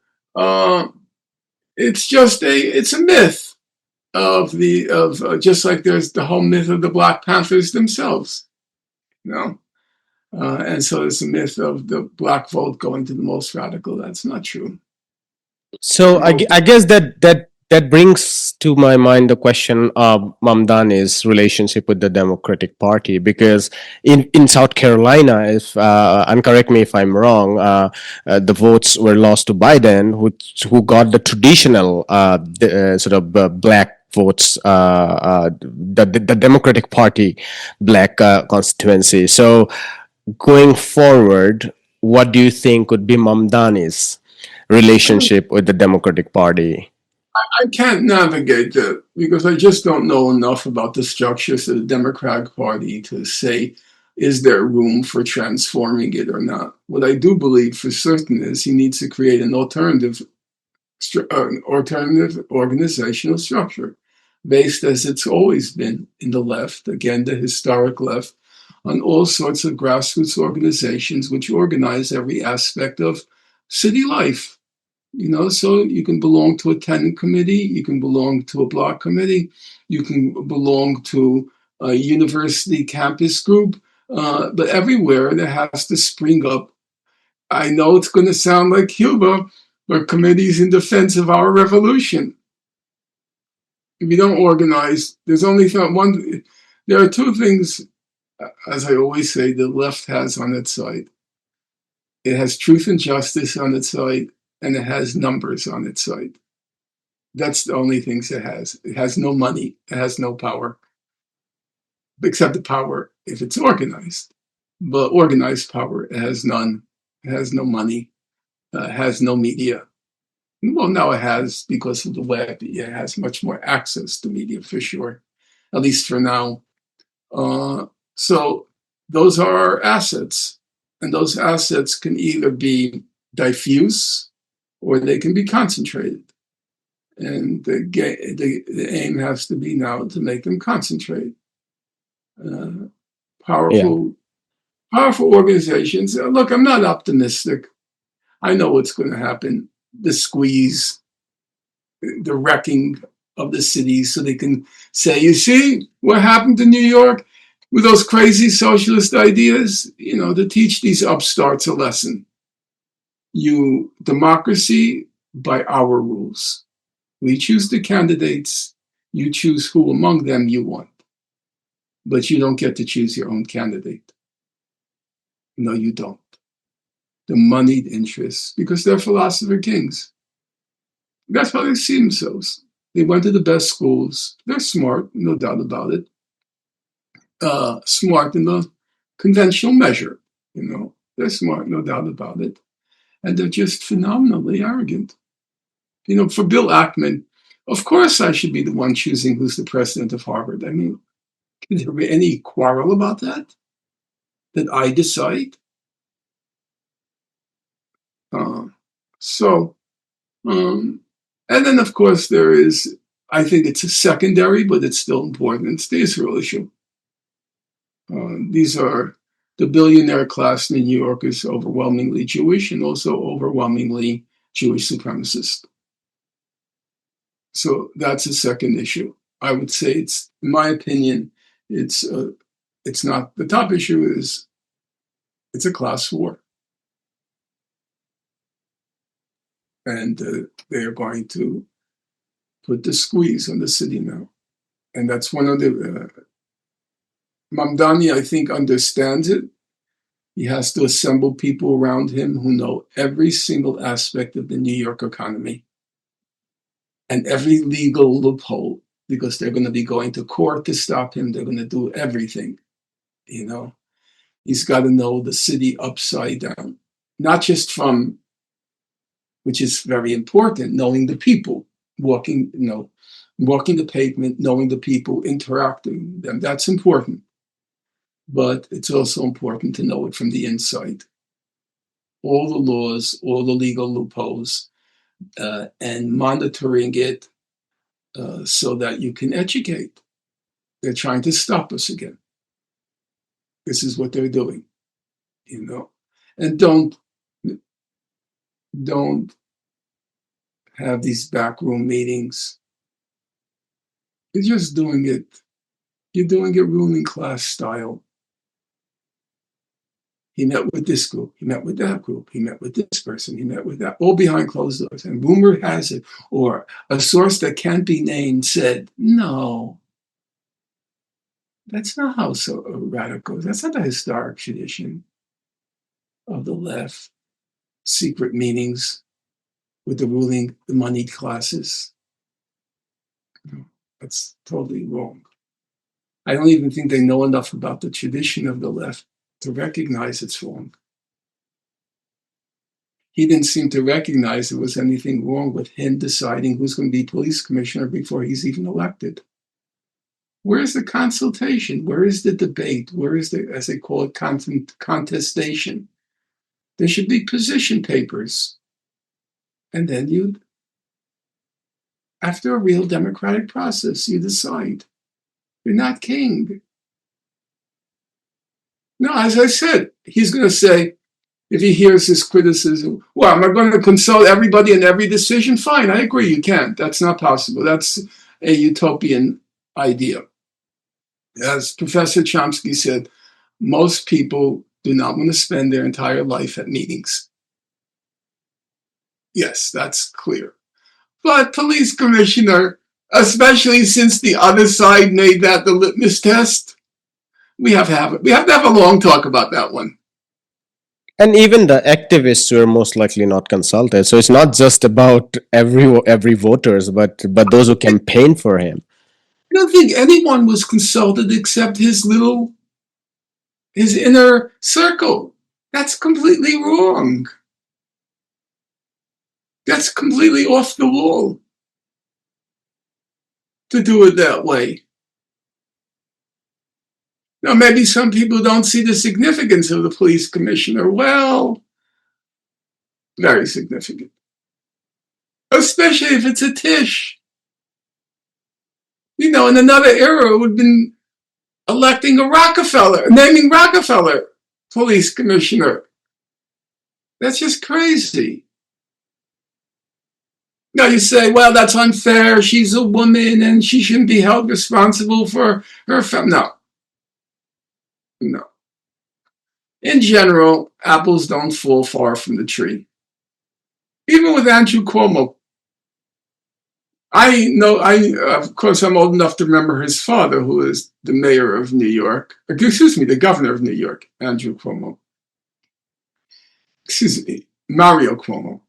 it's a myth of just like there's the whole myth of the Black Panthers themselves, you know. And so it's a myth of the black vote going to the most radical. That's not true. So I guess that brings to my mind the question of Mamdani's relationship with the Democratic Party, because in South Carolina, if and correct me if I'm wrong, the votes were lost to Biden, who got the traditional sort of black votes, the Democratic Party black constituency. So going forward, what do you think would be Mamdani's relationship with the Democratic Party? I can't navigate that because I just don't know enough about the structures of the Democratic Party to say, is there room for transforming it or not? What I do believe for certain is he needs to create an alternative organizational structure based, as it's always been in the left, again, the historic left, on all sorts of grassroots organizations which organize every aspect of city life. You know, so you can belong to a tenant committee, you can belong to a block committee, you can belong to a university campus group, but everywhere there has to spring up. I know it's going to sound like Cuba, but committees in defense of our revolution. If you don't organize, there's only one. There are two things, as I always say, the left has on its side. It has truth and justice on its side, and it has numbers on its side. That's the only things it has. It has no money. It has no power, except the power if it's organized. But organized power, it has none. It has no money. It has no media. Well, now it has, because of the web, it has much more access to media for sure, at least for now. So those are our assets. And those assets can either be diffuse or they can be concentrated. And the aim has to be now to make them concentrate. Powerful organizations. Look, I'm not optimistic. I know what's going to happen. The squeeze, the wrecking of the cities, so they can say, you see what happened to New York with those crazy socialist ideas? You know, to teach these upstarts a lesson. Democracy by our rules. We choose the candidates. You choose who among them you want. But you don't get to choose your own candidate. No, you don't. The moneyed interests, because they're philosopher kings. That's how they see themselves. They went to the best schools. They're smart, no doubt about it. Smart in the conventional measure, you know. They're smart, no doubt about it. And they're just phenomenally arrogant. You know, for Bill Ackman, of course I should be the one choosing who's the president of Harvard. I mean, can there be any quarrel about that? That I decide? And then, of course, there is, I think it's a secondary, but it's still important. It's the Israel issue. These are the billionaire class in New York is overwhelmingly Jewish and also overwhelmingly Jewish supremacist. So that's a second issue. I would say it's, in my opinion, it's not, the top issue is it's a class war. And they are going to put the squeeze on the city now. And that's one of the, Mamdani, I think, understands it. He has to assemble people around him who know every single aspect of the New York economy and every legal loophole, because they're going to be going to court to stop him. They're going to do everything, you know. He's got to know the city upside down, not just from, which is very important, knowing the people, walking the pavement, knowing the people, interacting with them. That's important. But it's also important to know it from the inside. All the laws, all the legal loopholes, and monitoring it so that you can educate. They're trying to stop us again. This is what they're doing, you know. And don't have these backroom meetings. You're just doing it. You're doing it ruling class style. He met with this group. He met with that group. He met with this person. He met with that, all behind closed doors. And rumor has it, or a source that can't be named said, no, that's not how so radical. That's not the historic tradition of the left. Secret meetings with the moneyed classes. That's totally wrong. I don't even think they know enough about the tradition of the left to recognize it's wrong. He didn't seem to recognize there was anything wrong with him deciding who's going to be police commissioner before he's even elected. Where's the consultation? Where is the debate? Where is the, as they call it, contestation? There should be position papers. And then you, after a real democratic process, you decide. You're not king. No, as I said, he's going to say, if he hears this criticism, well, am I going to consult everybody in every decision? Fine, I agree, you can't. That's not possible. That's a utopian idea. As Professor Chomsky said, most people do not want to spend their entire life at meetings. Yes, that's clear. But police commissioner, especially since the other side made that the litmus test, we have to have a long talk about that one. And even the activists were most likely not consulted. So it's not just about every voters, but those who campaign for him. I don't think anyone was consulted except his inner circle. That's completely wrong. That's completely off the wall to do it that way. Now, maybe some people don't see the significance of the police commissioner. Well, very significant. Especially if it's a Tish. You know, in another era, it would have been electing a Rockefeller, naming Rockefeller police commissioner. That's just crazy. Now you say, well, that's unfair. She's a woman and she shouldn't be held responsible for her family. No. In general, apples don't fall far from the tree. Even with Andrew Cuomo. Of course, I'm old enough to remember his father, who is the mayor of New York. The governor of New York, Andrew Cuomo. Mario Cuomo.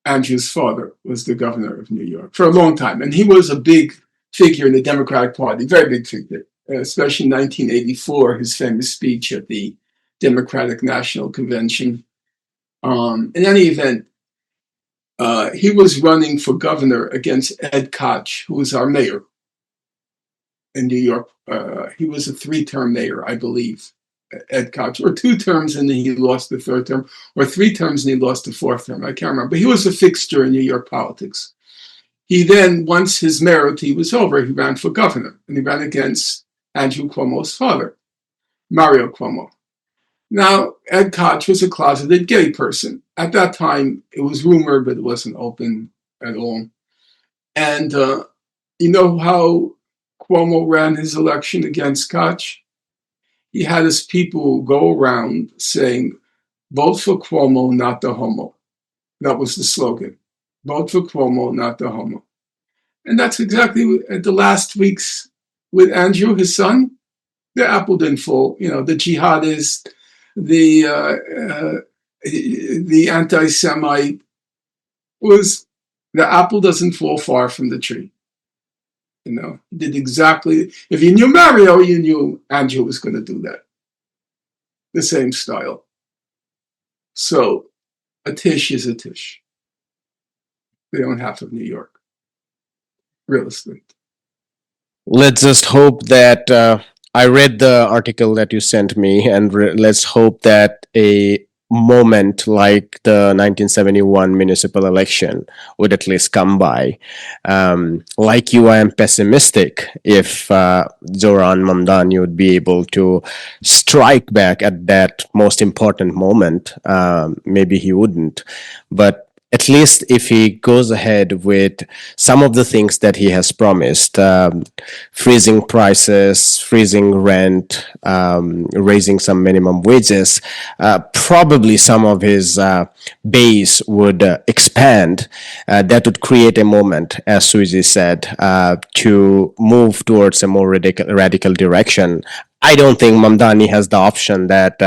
Andrew's father was the governor of New York for a long time. And he was a big figure in the Democratic Party, very big figure, especially in 1984, his famous speech at the Democratic National Convention. In any event, he was running for governor against Ed Koch, who was our mayor in New York. He was a 3-term mayor, I believe, Ed Koch, or 2 terms and then he lost the 3rd term, or 3 terms and he lost the 4th term. I can't remember. But he was a fixture in New York politics. He then, once his mayoralty was over, he ran for governor, and he ran against Andrew Cuomo's father, Mario Cuomo. Now, Ed Koch was a closeted gay person. At that time, it was rumored, but it wasn't open at all. And you know how Cuomo ran his election against Koch? He had his people go around saying, vote for Cuomo, not the homo. That was the slogan. Vote for Cuomo, not the homo. And that's exactly the last weeks with Andrew, his son. The apple didn't fall. You know, the jihadist, the the anti-Semite was the apple doesn't fall far from the tree. You know, he did exactly. If you knew Mario, you knew Andrew was going to do that. The same style. So a Tish is a Tish. They don't have to New York. Real estate. Let's just hope that I read the article that you sent me, and let's hope that a moment like the 1971 municipal election would at least come by. Like you, I am pessimistic if Zohran Mamdani would be able to strike back at that most important moment. Maybe he wouldn't, but at least if he goes ahead with some of the things that he has promised, freezing prices, freezing rent, raising some minimum wages, probably some of his base would expand. That would create a moment, as Suzy said, to move towards a more radical direction. I don't think Mamdani has the option that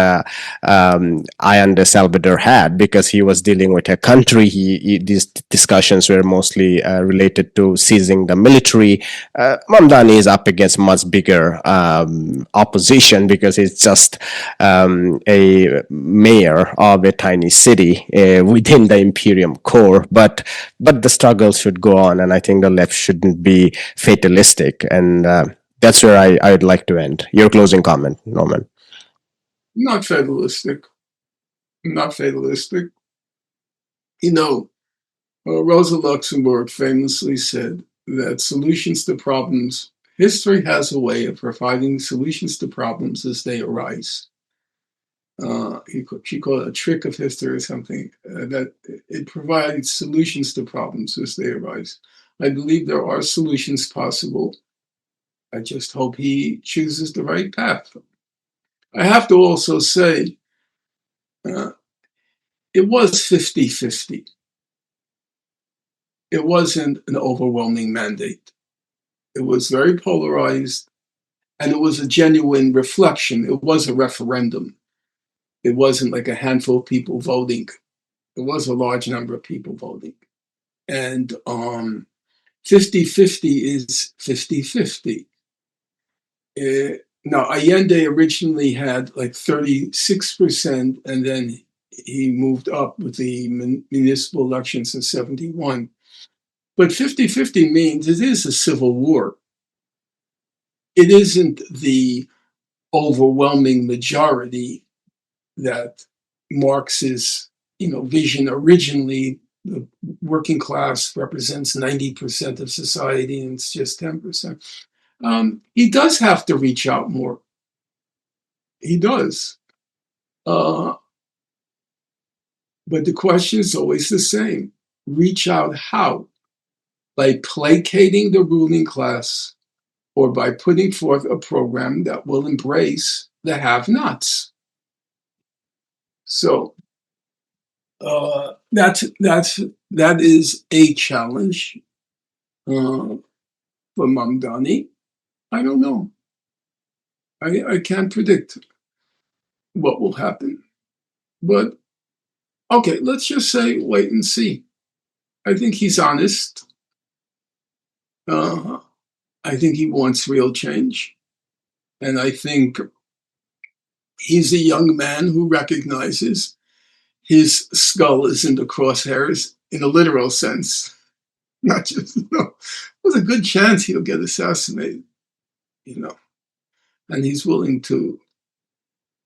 Allende Salvador had, because he was dealing with a country. These discussions were mostly related to seizing the military. Mamdani is up against much bigger opposition, because he's just a mayor of a tiny city within the imperium core. But the struggle should go on, and I think the left shouldn't be fatalistic. And that's where I'd like to end. Your closing comment, Norman. Not fatalistic. Not fatalistic. You know, Rosa Luxemburg famously said that solutions to problems, history has a way of providing solutions to problems as they arise. She called it a trick of history or something, that it provides solutions to problems as they arise. I believe there are solutions possible. I just hope he chooses the right path. I have to also say, it was 50-50. It wasn't an overwhelming mandate. It was very polarized, and it was a genuine reflection. It was a referendum. It wasn't like a handful of people voting. It was a large number of people voting. And 50-50 is 50-50. Now, Allende originally had like 36%, and then he moved up with the municipal elections in 71. But 50-50 means it is a civil war. It isn't the overwhelming majority that Marx's vision originally. The working class represents 90% of society, and it's just 10%. He does have to reach out more. He does. But the question is always the same. Reach out how? By placating the ruling class, or by putting forth a program that will embrace the have-nots. So that is a challenge for Mamdani. I don't know. I can't predict what will happen. But okay, let's just say wait and see. I think he's honest. I think he wants real change. And I think he's a young man who recognizes his skull is in the crosshairs in a literal sense. Not just, there's a good chance he'll get assassinated, and he's willing to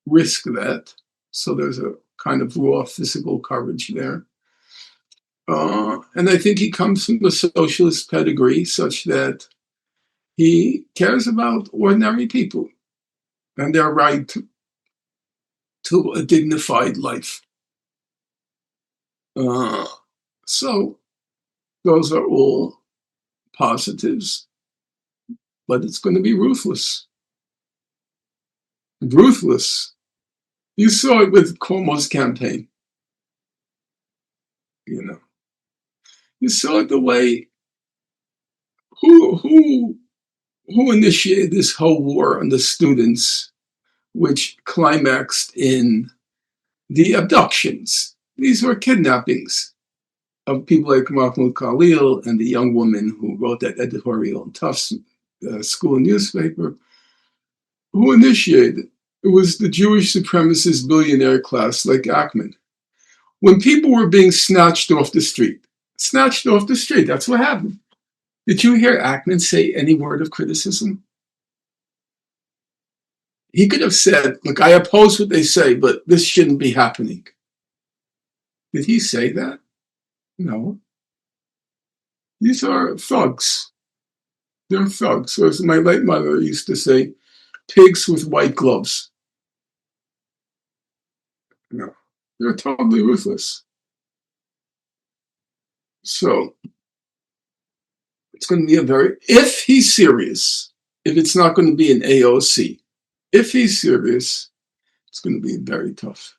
risk that. So there's a kind of raw physical courage there. And I think he comes from a socialist pedigree such that he cares about ordinary people and their right to a dignified life. So those are all positives, but it's going to be ruthless. Ruthless. You saw it with Cuomo's campaign. You saw it the way who initiated this whole war on the students which climaxed in the abductions. These were kidnappings of people like Mahmoud Khalil and the young woman who wrote that editorial in Tufts school newspaper, who initiated. It was the Jewish supremacist billionaire class like Ackman. When people were being snatched off the street, that's what happened. Did you hear Ackman say any word of criticism? He could have said, look, I oppose what they say, but this shouldn't be happening. Did he say that? No. These are thugs. They're thugs. Or as my late mother used to say, pigs with white gloves. No. They're totally ruthless. So it's going to be if he's serious, if it's not going to be an AOC, if he's serious, it's going to be very tough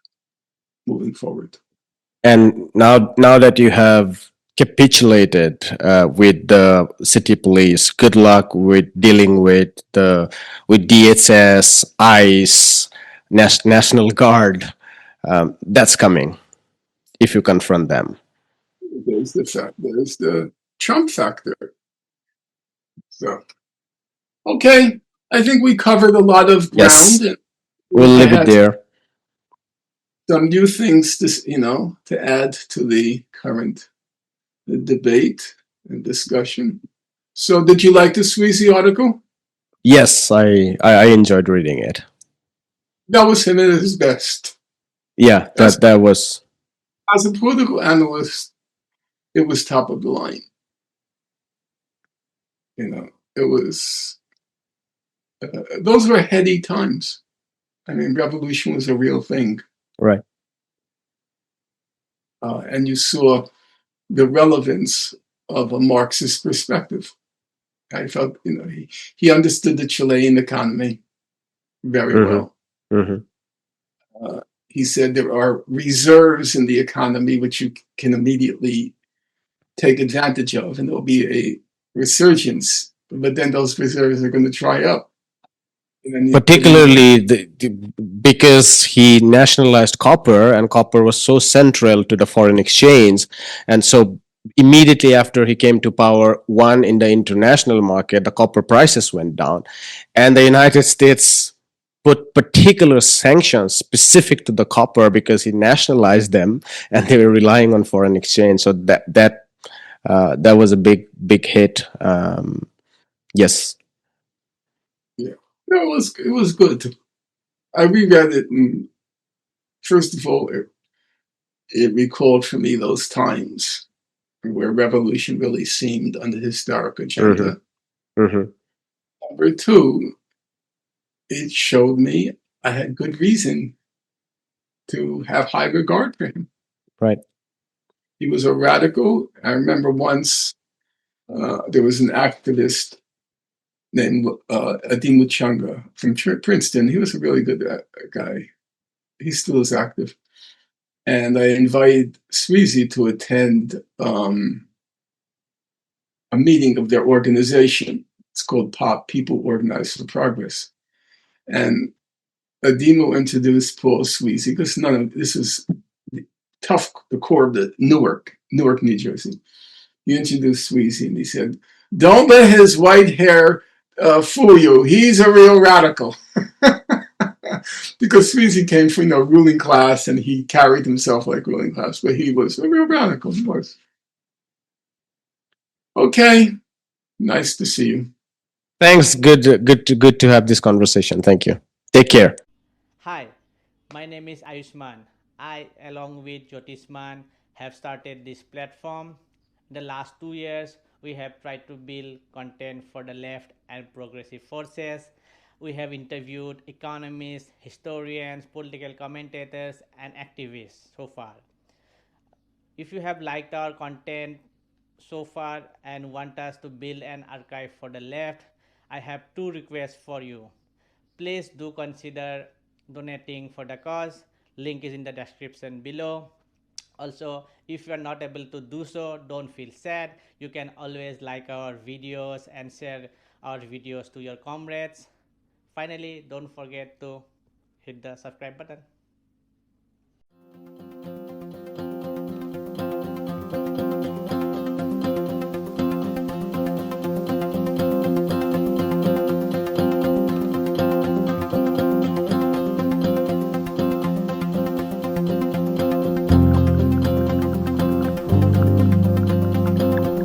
moving forward. And now that you have capitulated with the city police, good luck with dealing with DHS, ICE, National Guard. That's coming if you confront them. There's the Trump factor. So, okay, I think we covered a lot of ground. Yes, we'll leave it there. Some new things to add to the current debate and discussion. So, did you like the Sweezy article? Yes, I enjoyed reading it. That was him at his best. Yeah, that was. As a political analyst, it was top of the line. It was. Those were heady times. I mean, revolution was a real thing. Right. And you saw the relevance of a Marxist perspective. I felt, he understood the Chilean economy very well. Mm-hmm. He said there are reserves in the economy which you can immediately take advantage of, and there'll be a resurgence. But then those reserves are going to dry up. Particularly because he nationalized copper, and copper was so central to the foreign exchange. And so immediately after he came to power, in the international market, the copper prices went down. And the United States put particular sanctions specific to the copper because he nationalized them and they were relying on foreign exchange. So that was a big hit. Yes. Yeah. No, it was good. I reread it, and first of all, it recalled for me those times where revolution really seemed on the historic agenda. Mm-hmm. Number two, it showed me I had good reason to have high regard for him. Right. He was a radical. I remember once there was an activist named Adim Luchanga from Princeton. He was a really good guy. He still is active. And I invited Sweezy to attend a meeting of their organization. It's called POP, People Organized for Progress. And Adimo introduced Paul Sweezy, because this is tough, the core of the Newark, New Jersey. He introduced Sweezy and he said, don't let his white hair fool you. He's a real radical. Because Sweezy came from ruling class and he carried himself like ruling class, but he was a real radical, of course. Okay, nice to see you. Thanks. Good to have this conversation. Thank you. Take care. Hi, my name is Ayushman. I, along with Jyotisman, have started this platform. In the last 2 years, we have tried to build content for the left and progressive forces. We have interviewed economists, historians, political commentators, and activists so far. If you have liked our content so far and want us to build an archive for the left, I have 2 requests for you. Please do consider donating for the cause. Link is in the description below. Also, if you are not able to do so, don't feel sad. You can always like our videos and share our videos to your comrades. Finally, don't forget to hit the subscribe button.